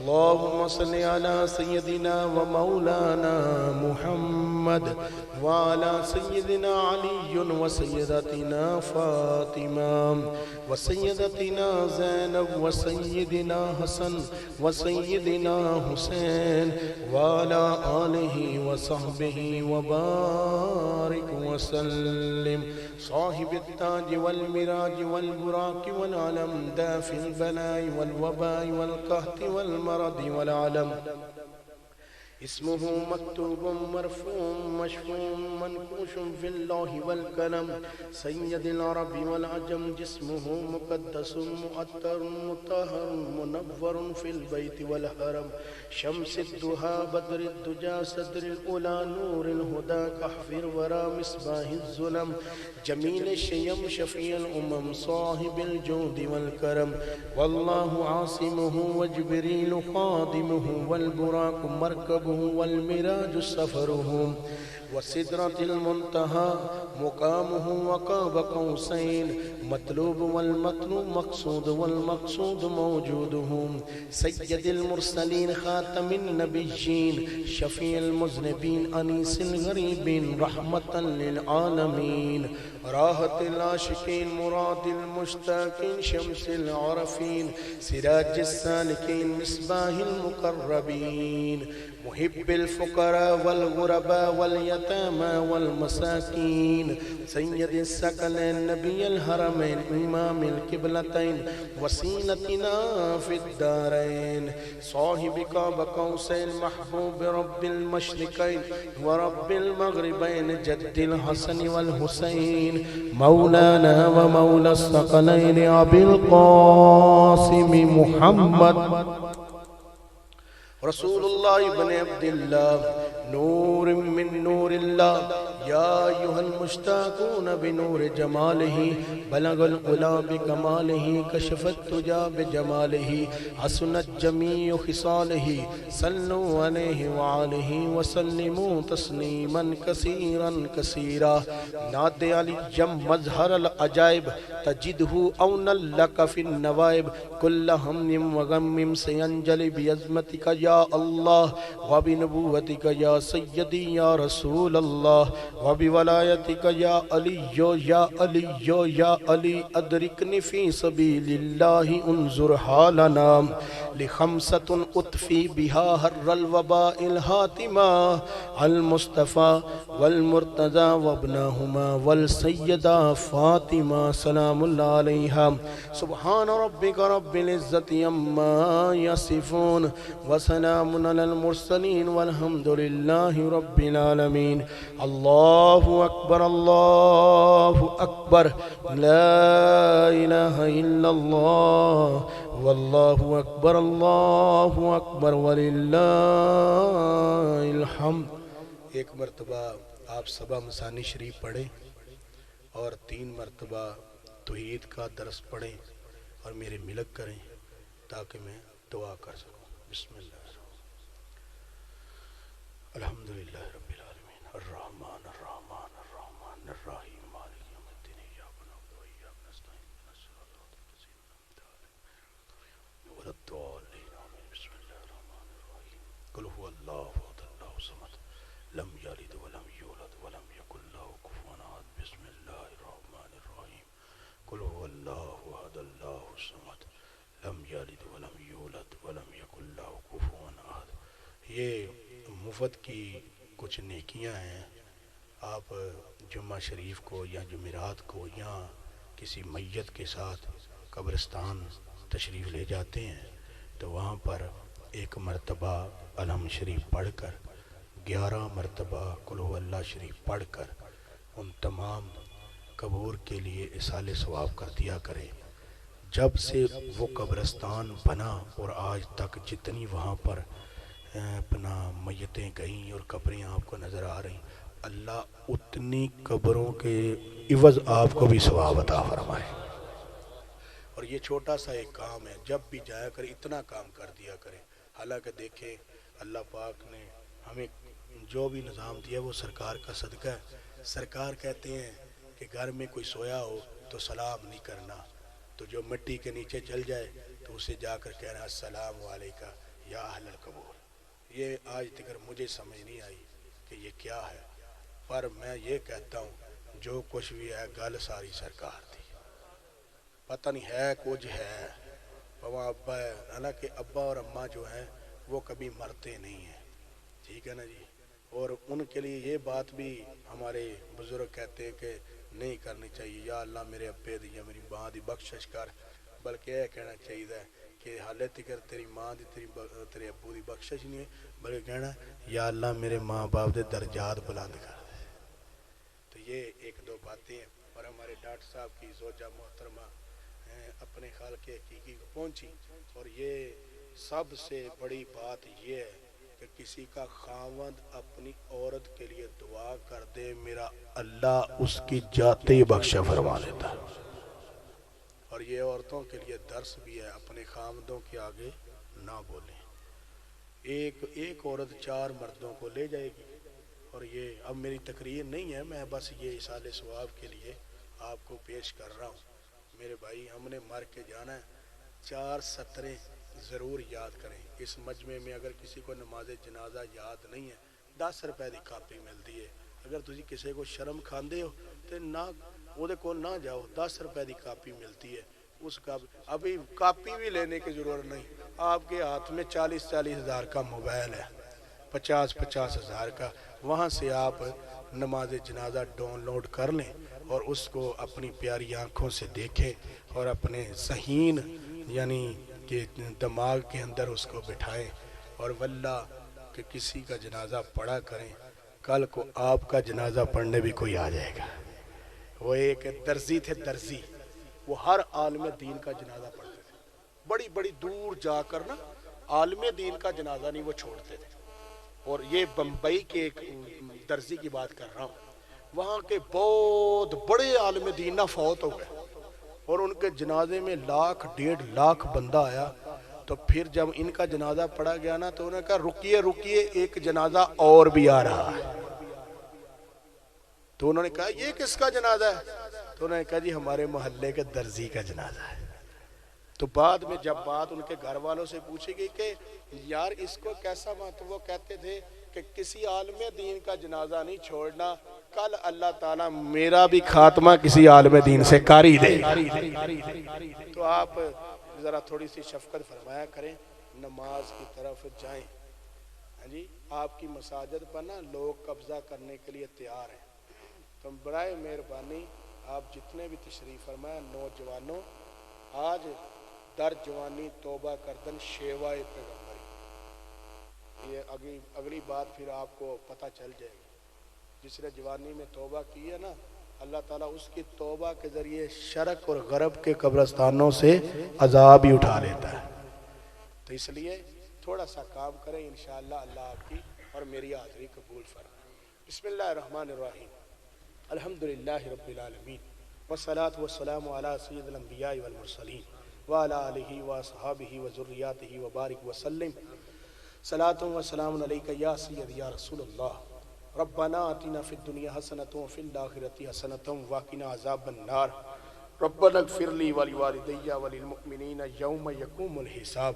اللهم صل على سيدنا ومولانا محمد وعلى سيدنا علي وسيدتنا فاطمة وسيدتنا زينب وسيدنا حسن وسيدنا حسين وعلى آله وصحبه وبارك وسلم صاحب التاج والمراج والبراق والعلم دافع البلاء والوباء والقهط والمرض والعلم اسمه مكتوب مرفوع مشفوع منقوش في اللوح والقلم سيد العرب والعجم جسمه مقدس مؤطر مطهر منور في البيت والحرم شمس الضحى بدر الدجى صدر الأولى نور الهدى كحف الورى مصباح الظلم جميل الشيم شفيع الأمم صاحب الجود والكرم والله عاصمه وجبريل خادمه والبراق مركبه والمراج سفره وسدرة المنتهى مقامه وقاب قوسين مطلوب والمطلوب مقصود والمقصود موجوده سيد المرسلين خاتم النبيين شفيع المذنبين أنيس الغريبين رحمة للعالمين راحة العاشقين مراد المشتاقين شمس العرفين سراج السالكين مصباح المقربين محب الفقراء والغرباء واليتامى والمساكين سيد الثقلين نبي الحرمين إمام القبلتين وسيلتنا في الدارين صاحب قاب قوسين محبوب رب المشرقين ورب المغربين جد الحسن والحسين مولانا ومولى الثقلين أبي القاسم محمد رسول الله بن عبد الله نور من نور الله يا أيها المشتاقون بنور جماله بلغ العلا بكماله كشف الدجى بجماله حسنت جميع خصاله صلوا عليه وآله وسلموا تسليما كثيرا كثيرا ناد علي جم مظهر العجائب تجده أونا لك في النوائب كل هم وغم سينجلي بعظمتك يا الله وبنبوتك يا سيدي يا رسول الله وبولايتك يا علي يا علي يا علي أدركني في سبيل الله انظر حالنا لخمسة أطفي بها هر الوباء الهاتمة المصطفى والمرتضى وابنهما والسيدة فاطمة سلام الله عليها سبحان ربك رب العزة عما يصفون وسلام على المرسلين والحمد لله رب العالمين الله أكبر الله أكبر لا إله إلا الله والله أكبر الله أكبر ولله الحمد ایک مرتبہ آپ سبا مسانی شریف پڑھیں اور 3 مرتبہ توحید کا درس پڑھیں اور میرے ملک کریں تاکہ میں دعا کر سکوں بسم اللہ الحمدللہ رب العالمین الرحمن الرحمن الرحمن الرحیم مالک یوم الدین ایاک نعبد و ایاک نستعین اهدنا الصراط المستقیم ولا الضالین آمین بسم اللہ الرحمن الرحیم قل هو اللہ احد اللہ الصمد لم یلد ولم یولد ولم یکن له کفوا احد بسم اللہ الرحمن الرحیم قل هو اللہ احد اللہ الصمد لم یلد ولم یولد ولم یکن له کفوا احد. یہ مفت کی کچھ نیکیاں ہیں. آپ جمعہ شریف کو یا جمعرات کو یا کسی میت کے ساتھ قبرستان تشریف لے جاتے ہیں تو وہاں پر 1 مرتبہ الحمد شریف پڑھ کر 11 مرتبہ قل هو اللہ شریف پڑھ کر ان تمام قبور کے لیے اصال ثواب کر دیا کریں. جب سے وہ قبرستان بنا اور آج تک جتنی وہاں پر اپنا میتیں گئیں اور قبریں آپ کو نظر آ رہی اللہ اتنی قبروں کے عوض آپ کو بھی ثواب عطا فرمائے. اور یہ چھوٹا سا ایک کام ہے, جب بھی جایا کریں اتنا کام کر دیا کریں. حالانکہ دیکھیں اللہ پاک نے ہمیں جو بھی نظام دیا وہ سرکار کا صدقہ ہے. سرکار کہتے ہیں کہ گھر میں کوئی سویا ہو تو سلام نہیں کرنا, تو جو مٹی کے نیچے چل جائے تو اسے جا کر کہنا السلام علیکم یا اہل القبور. یہ آج تک مجھے سمجھ نہیں آئی کہ یہ کیا ہے, پر میں یہ کہتا ہوں جو کچھ بھی ہے گل ساری سرکار تھی, پتہ نہیں ہے کچھ ہے وہاں ابا ہے. حالانکہ ابا اور اماں جو ہیں وہ کبھی مرتے نہیں ہیں, ٹھیک ہے نا جی. اور ان کے لیے یہ بات بھی ہمارے بزرگ کہتے ہیں کہ نہیں کرنی چاہیے یا اللہ میرے ابے دی یا میری ماں دی بخشش کر, بلکہ یہ کہنا چاہیے کہ حالے تکر تیری ماں دی تیرے ابو دی بخشش نہیں ہے، بلکہ کہنا یا اللہ میرے ماں باپ دے درجات بلند کر دے۔ تو یہ ایک دو باتیں ہیں، اور ہمارے ڈاکٹر صاحب کی زوجہ محترمہ اپنے خال کے حقیقی کو پہنچی، اور یہ سب سے بڑی بات یہ ہے کہ کسی کا خاوند اپنی عورت کے لیے دعا کر دے، میرا اللہ اس کی جاتے ہی بخشا فرما لیتا ہے۔ اور یہ عورتوں کے لیے درس بھی ہے، اپنے خاوندوں کے آگے نہ بولیں۔ ایک عورت 4 مردوں کو لے جائے گی، اور یہ اب میری تقریر نہیں ہے، میں بس یہ اصال ثواب کے لیے آپ کو پیش کر رہا ہوں۔ میرے بھائی ہم نے مر کے جانا ہے، 4 سطریں ضرور یاد کریں۔ اس مجمع میں اگر کسی کو نماز جنازہ یاد نہیں ہے 10 روپے دی کاپی ملتی ہے، اگر تسی کسی کو شرم کھاندے ہو تو نہ وہ دے کو نہ جاؤ، 10 روپے دی کاپی ملتی ہے، اس کا ابھی کاپی بھی لینے کی ضرورت نہیں، آپ کے ہاتھ میں 40 ہزار کا موبائل ہے، 50 ہزار کا، وہاں سے آپ نماز جنازہ ڈاؤن لوڈ کر لیں اور اس کو اپنی پیاری آنکھوں سے دیکھیں، اور اپنے ذہین یعنی کہ دماغ کے اندر اس کو بٹھائیں، اور واللہ کہ کسی کا جنازہ پڑھا کریں، کل کو آپ کا جنازہ پڑھنے بھی کوئی آ جائے گا۔ وہ ایک درزی تھے، درزی، وہ ہر عالم دین کا جنازہ پڑھتے تھے، بڑی دور جا کر نا عالم دین کا جنازہ نہیں وہ چھوڑتے تھے۔ اور یہ بمبئی کے ایک درزی کی بات کر رہا ہوں، وہاں کے بہت بڑے عالم دین نہ فوت ہو گئے، اور ان کے جنازے میں 1.5 لاکھ بندہ آیا، تو پھر جب ان کا جنازہ پڑھا گیا نا تو انہوں نے کہا رکیے ایک جنازہ اور بھی آ رہا ہے۔ تو انہوں نے کہا یہ کس کا جنازہ ہے؟ تو انہوں نے کہا جی ہمارے محلے کے درزی کا جنازہ ہے۔ تو بعد میں جب بات ان کے گھر والوں سے پوچھی گئی کہ یار اس کو کیسا مات، وہ کہتے تھے کہ کسی عالم دین کا جنازہ نہیں چھوڑنا، کل اللہ تعالیٰ میرا بھی خاتمہ کسی عالم دین سے کر ہی دے۔ تو آپ ذرا تھوڑی سی شفقت فرمایا کریں، نماز کی طرف جائیں۔ ہاں جی، آپ کی مساجد پر نا لوگ قبضہ کرنے کے لیے تیار ہیں، تو برائے مہربانی آپ جتنے بھی تشریف فرمایا، نوجوانوں آج در جوانی توبہ کردن شیوائے پیغمبری، یہ اگلی بات پھر آپ کو پتہ چل جائے گی۔ جس نے جوانی میں توبہ کی ہے نا، اللہ تعالیٰ اس کی توبہ کے ذریعے شرق اور غرب کے قبرستانوں سے عذاب ہی اٹھا لیتا ہے۔ تو اس لیے تھوڑا سا کام کریں، انشاءاللہ اللہ آپ کی اور میری حاضری قبول فرمائے۔ بسم اللہ الرحمن الرحیم، الحمدللہ رب العالمین، والصلاة والسلام علی سید الانبیاء والمرسلین وعلی آلہ واصحابہ وذریاتہ وبارک وسلم، صلاۃ و سلام علیک یا سید یا رسول اللہ، ربنا آتنا فی الدنیا حسنۃ وفی الآخرۃ حسنۃ وقنا عذاب النار، ربنا اغفر لی ولوالدی وللمؤمنین یوم یقوم الحساب،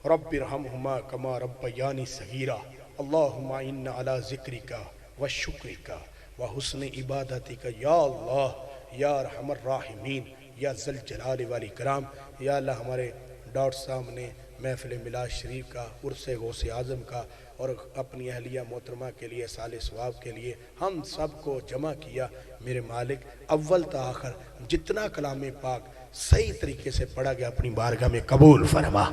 رب ارحمہما کما ربیانی صغیرا، اللہم اعنا علی ذکرک وشکرک وحسن عبادتک یا اللہ یا ارحم الراحمین یا ذی الجلال والاکرام۔ یا اللہ ہمارے ڈاکٹر صاحب نے محفل میلاد شریف کا، عرس غوث اعظم کا اور اپنی اہلیہ محترمہ کے لیے سال ثواب کے لیے ہم سب کو جمع کیا، میرے مالک اول تا آخر جتنا کلام پاک صحیح طریقے سے پڑھا گیا اپنی بارگاہ میں قبول فرما۔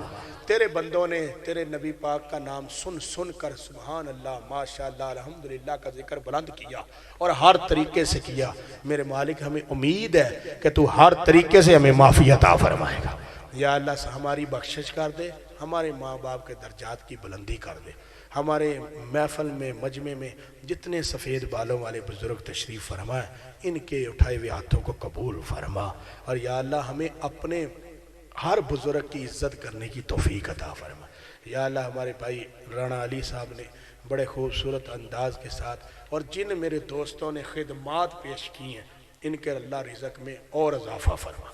تیرے بندوں نے تیرے نبی پاک کا نام سن سن کر سبحان اللہ ماشاءاللہ الحمدللہ کا ذکر بلند کیا اور ہر طریقے سے کیا، میرے مالک ہمیں امید ہے کہ تو ہر طریقے سے ہمیں معافی عطا فرمائے گا۔ یا اللہ سے ہماری بخشش کر دے، ہمارے ماں باپ کے درجات کی بلندی کر دے، ہمارے محفل میں مجمع میں جتنے سفید بالوں والے بزرگ تشریف فرمائے ان کے اٹھائے ہوئے ہاتھوں کو قبول فرما، اور یا اللہ ہمیں اپنے ہر بزرگ کی عزت کرنے کی توفیق عطا فرما۔ یا اللہ ہمارے بھائی رانا علی صاحب نے بڑے خوبصورت انداز کے ساتھ اور جن میرے دوستوں نے خدمات پیش کی ہیں ان کے اللہ رزق میں اور اضافہ فرما۔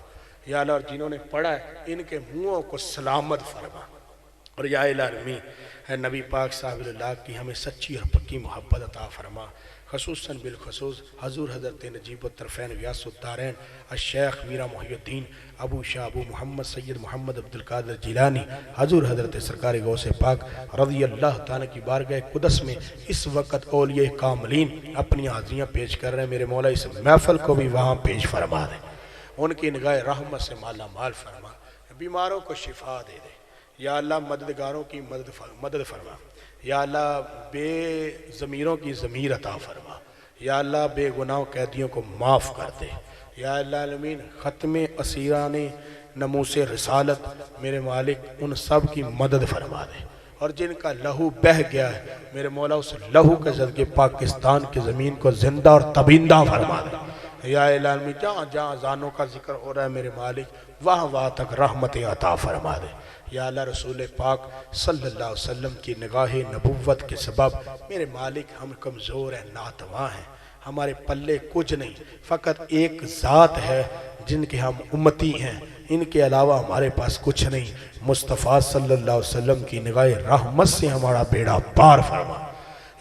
یا اللہ اور جنہوں نے پڑھا ہے ان کے منہوں کو سلامت فرما، اور یا الہی ہے نبی پاک صاحب اللہ کی ہمیں سچی اور پکی محبت عطا فرما، خصوصاً بالخصوص حضور حضرت نجیب الطرفین غیاث الدارین الشیخ میرا محی الدین ابو شاہ ابو محمد سید محمد عبدالقادر جیلانی، حضور حضرت سرکار غوث پاک رضی اللہ تعالیٰ کی بارگاہ قدس میں اس وقت اولیاء کاملین اپنی حاضریاں پیش کر رہے ہیں، میرے مولا اس محفل کو بھی وہاں پیش فرما دیں، ان کی نگاہ رحمت سے مالا مال فرما۔ بیماروں کو شفا دے دے یا اللہ، مددگاروں کی مدد فرما یا اللہ، بے ضمیروں کی ضمیر عطا فرما یا اللہ، بے گناہ قیدیوں کو معاف کر دے یا اللہ العالمین۔ ختم اسیران ناموس رسالت میرے مالک ان سب کی مدد فرما دے، اور جن کا لہو بہہ گیا ہے میرے مولا اس لہو کے صدقے پاکستان کی زمین کو زندہ اور تبیندہ فرما دے یا العالمین۔ جہاں جہاں اذانوں کا ذکر ہو رہا ہے میرے مالک، وہاں وہاں تک رحمت عطا فرما دے یا اللہ۔ رسول پاک صلی اللہ علیہ وسلم کی نگاہ نبوت کے سبب میرے مالک ہم کمزور ہیں، ناتواں ہیں، ہمارے پلے کچھ نہیں، فقط ایک ذات ہے جن کے ہم امتی ہیں، ان کے علاوہ ہمارے پاس کچھ نہیں۔ مصطفیٰ صلی اللہ علیہ وسلم کی نگاہ رحمت سے ہمارا بیڑا پار فرما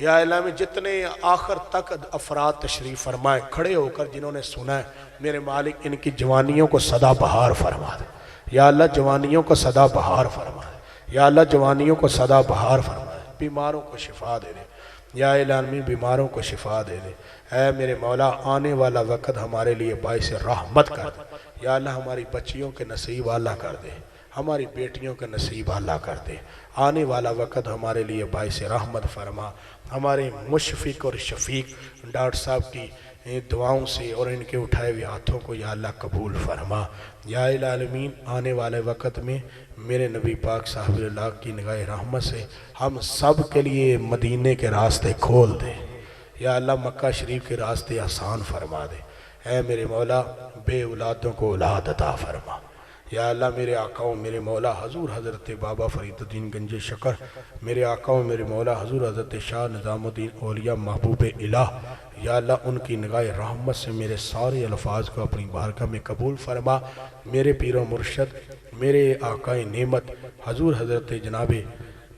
یا اللہ۔ میں جتنے آخر تک افراد تشریف فرمائے کھڑے ہو کر جنہوں نے سنا ہے میرے مالک، ان کی جوانیوں کو سدا بہار فرما دے یا اللہ، جوانیوں کو سدا بہار فرما دے یا اللہ، جوانیوں کو سدا بہار فرما دے۔ بیماروں کو شفا دے دے یا العالمین، بیماروں کو شفا دے دے۔ اے میرے مولا، آنے والا وقت ہمارے لیے باعث رحمت کر دے یا اللہ، ہماری بچیوں کے نصیب اللہ کر دے، ہماری بیٹیوں کے نصیب اللہ کر دے۔ آنے والا وقت ہمارے لیے باعث رحمت فرما۔ ہمارے مشفق اور شفیق ڈاکٹر صاحب کی دعاؤں سے اور ان کے اٹھائے ہوئے ہاتھوں کو یا اللہ قبول فرما یا العالمین۔ آنے والے وقت میں میرے نبی پاک صاحب اللہ کی نگاہ رحمت سے ہم سب کے لیے مدینے کے راستے کھول دے یا اللہ، مکہ شریف کے راستے آسان فرما دے۔ اے میرے مولا، بے اولادوں کو اولاد عطا فرما یا اللہ۔ میرے آقا و میرے مولا حضور حضرت بابا فرید الدین گنج شکر، میرے آقا و میرے مولا حضور حضرت شاہ نظام الدین اولیاء محبوب الہ یا اللہ، ان کی نگاہ رحمت سے میرے سارے الفاظ کو اپنی بارگاہ میں قبول فرما۔ میرے پیر و مرشد، میرے آقا نعمت حضور حضرت جناب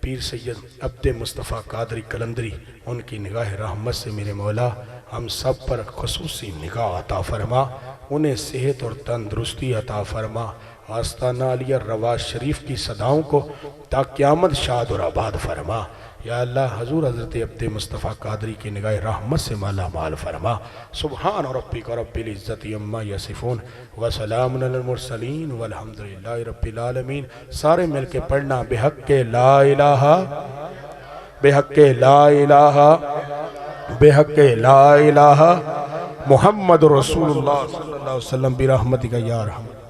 پیر سید عبد مصطفیٰ قادری قلندری، ان کی نگاہ رحمت سے میرے مولا ہم سب پر خصوصی نگاہ عطا فرما، انہیں صحت اور تندرستی عطا فرما۔ آستانہ علیہ رواز شریف کی صداؤں کو تا قیامت شاد اور آباد فرما یا اللہ۔ حضور حضرت عبد مصطفیٰ قادری کی نگاہ رحمت سے مالا مال فرما۔ سبحان ربک رب العزت عما یصفون وسلام علی المرسلین والحمدللہ رب العالمین۔ سارے مل کے پڑھنا بحق لا الہ، بحق لا الہ، بحق لا الہ محمد رسول اللہ صلی اللہ علیہ وسلم برحمتک یا رحمت۔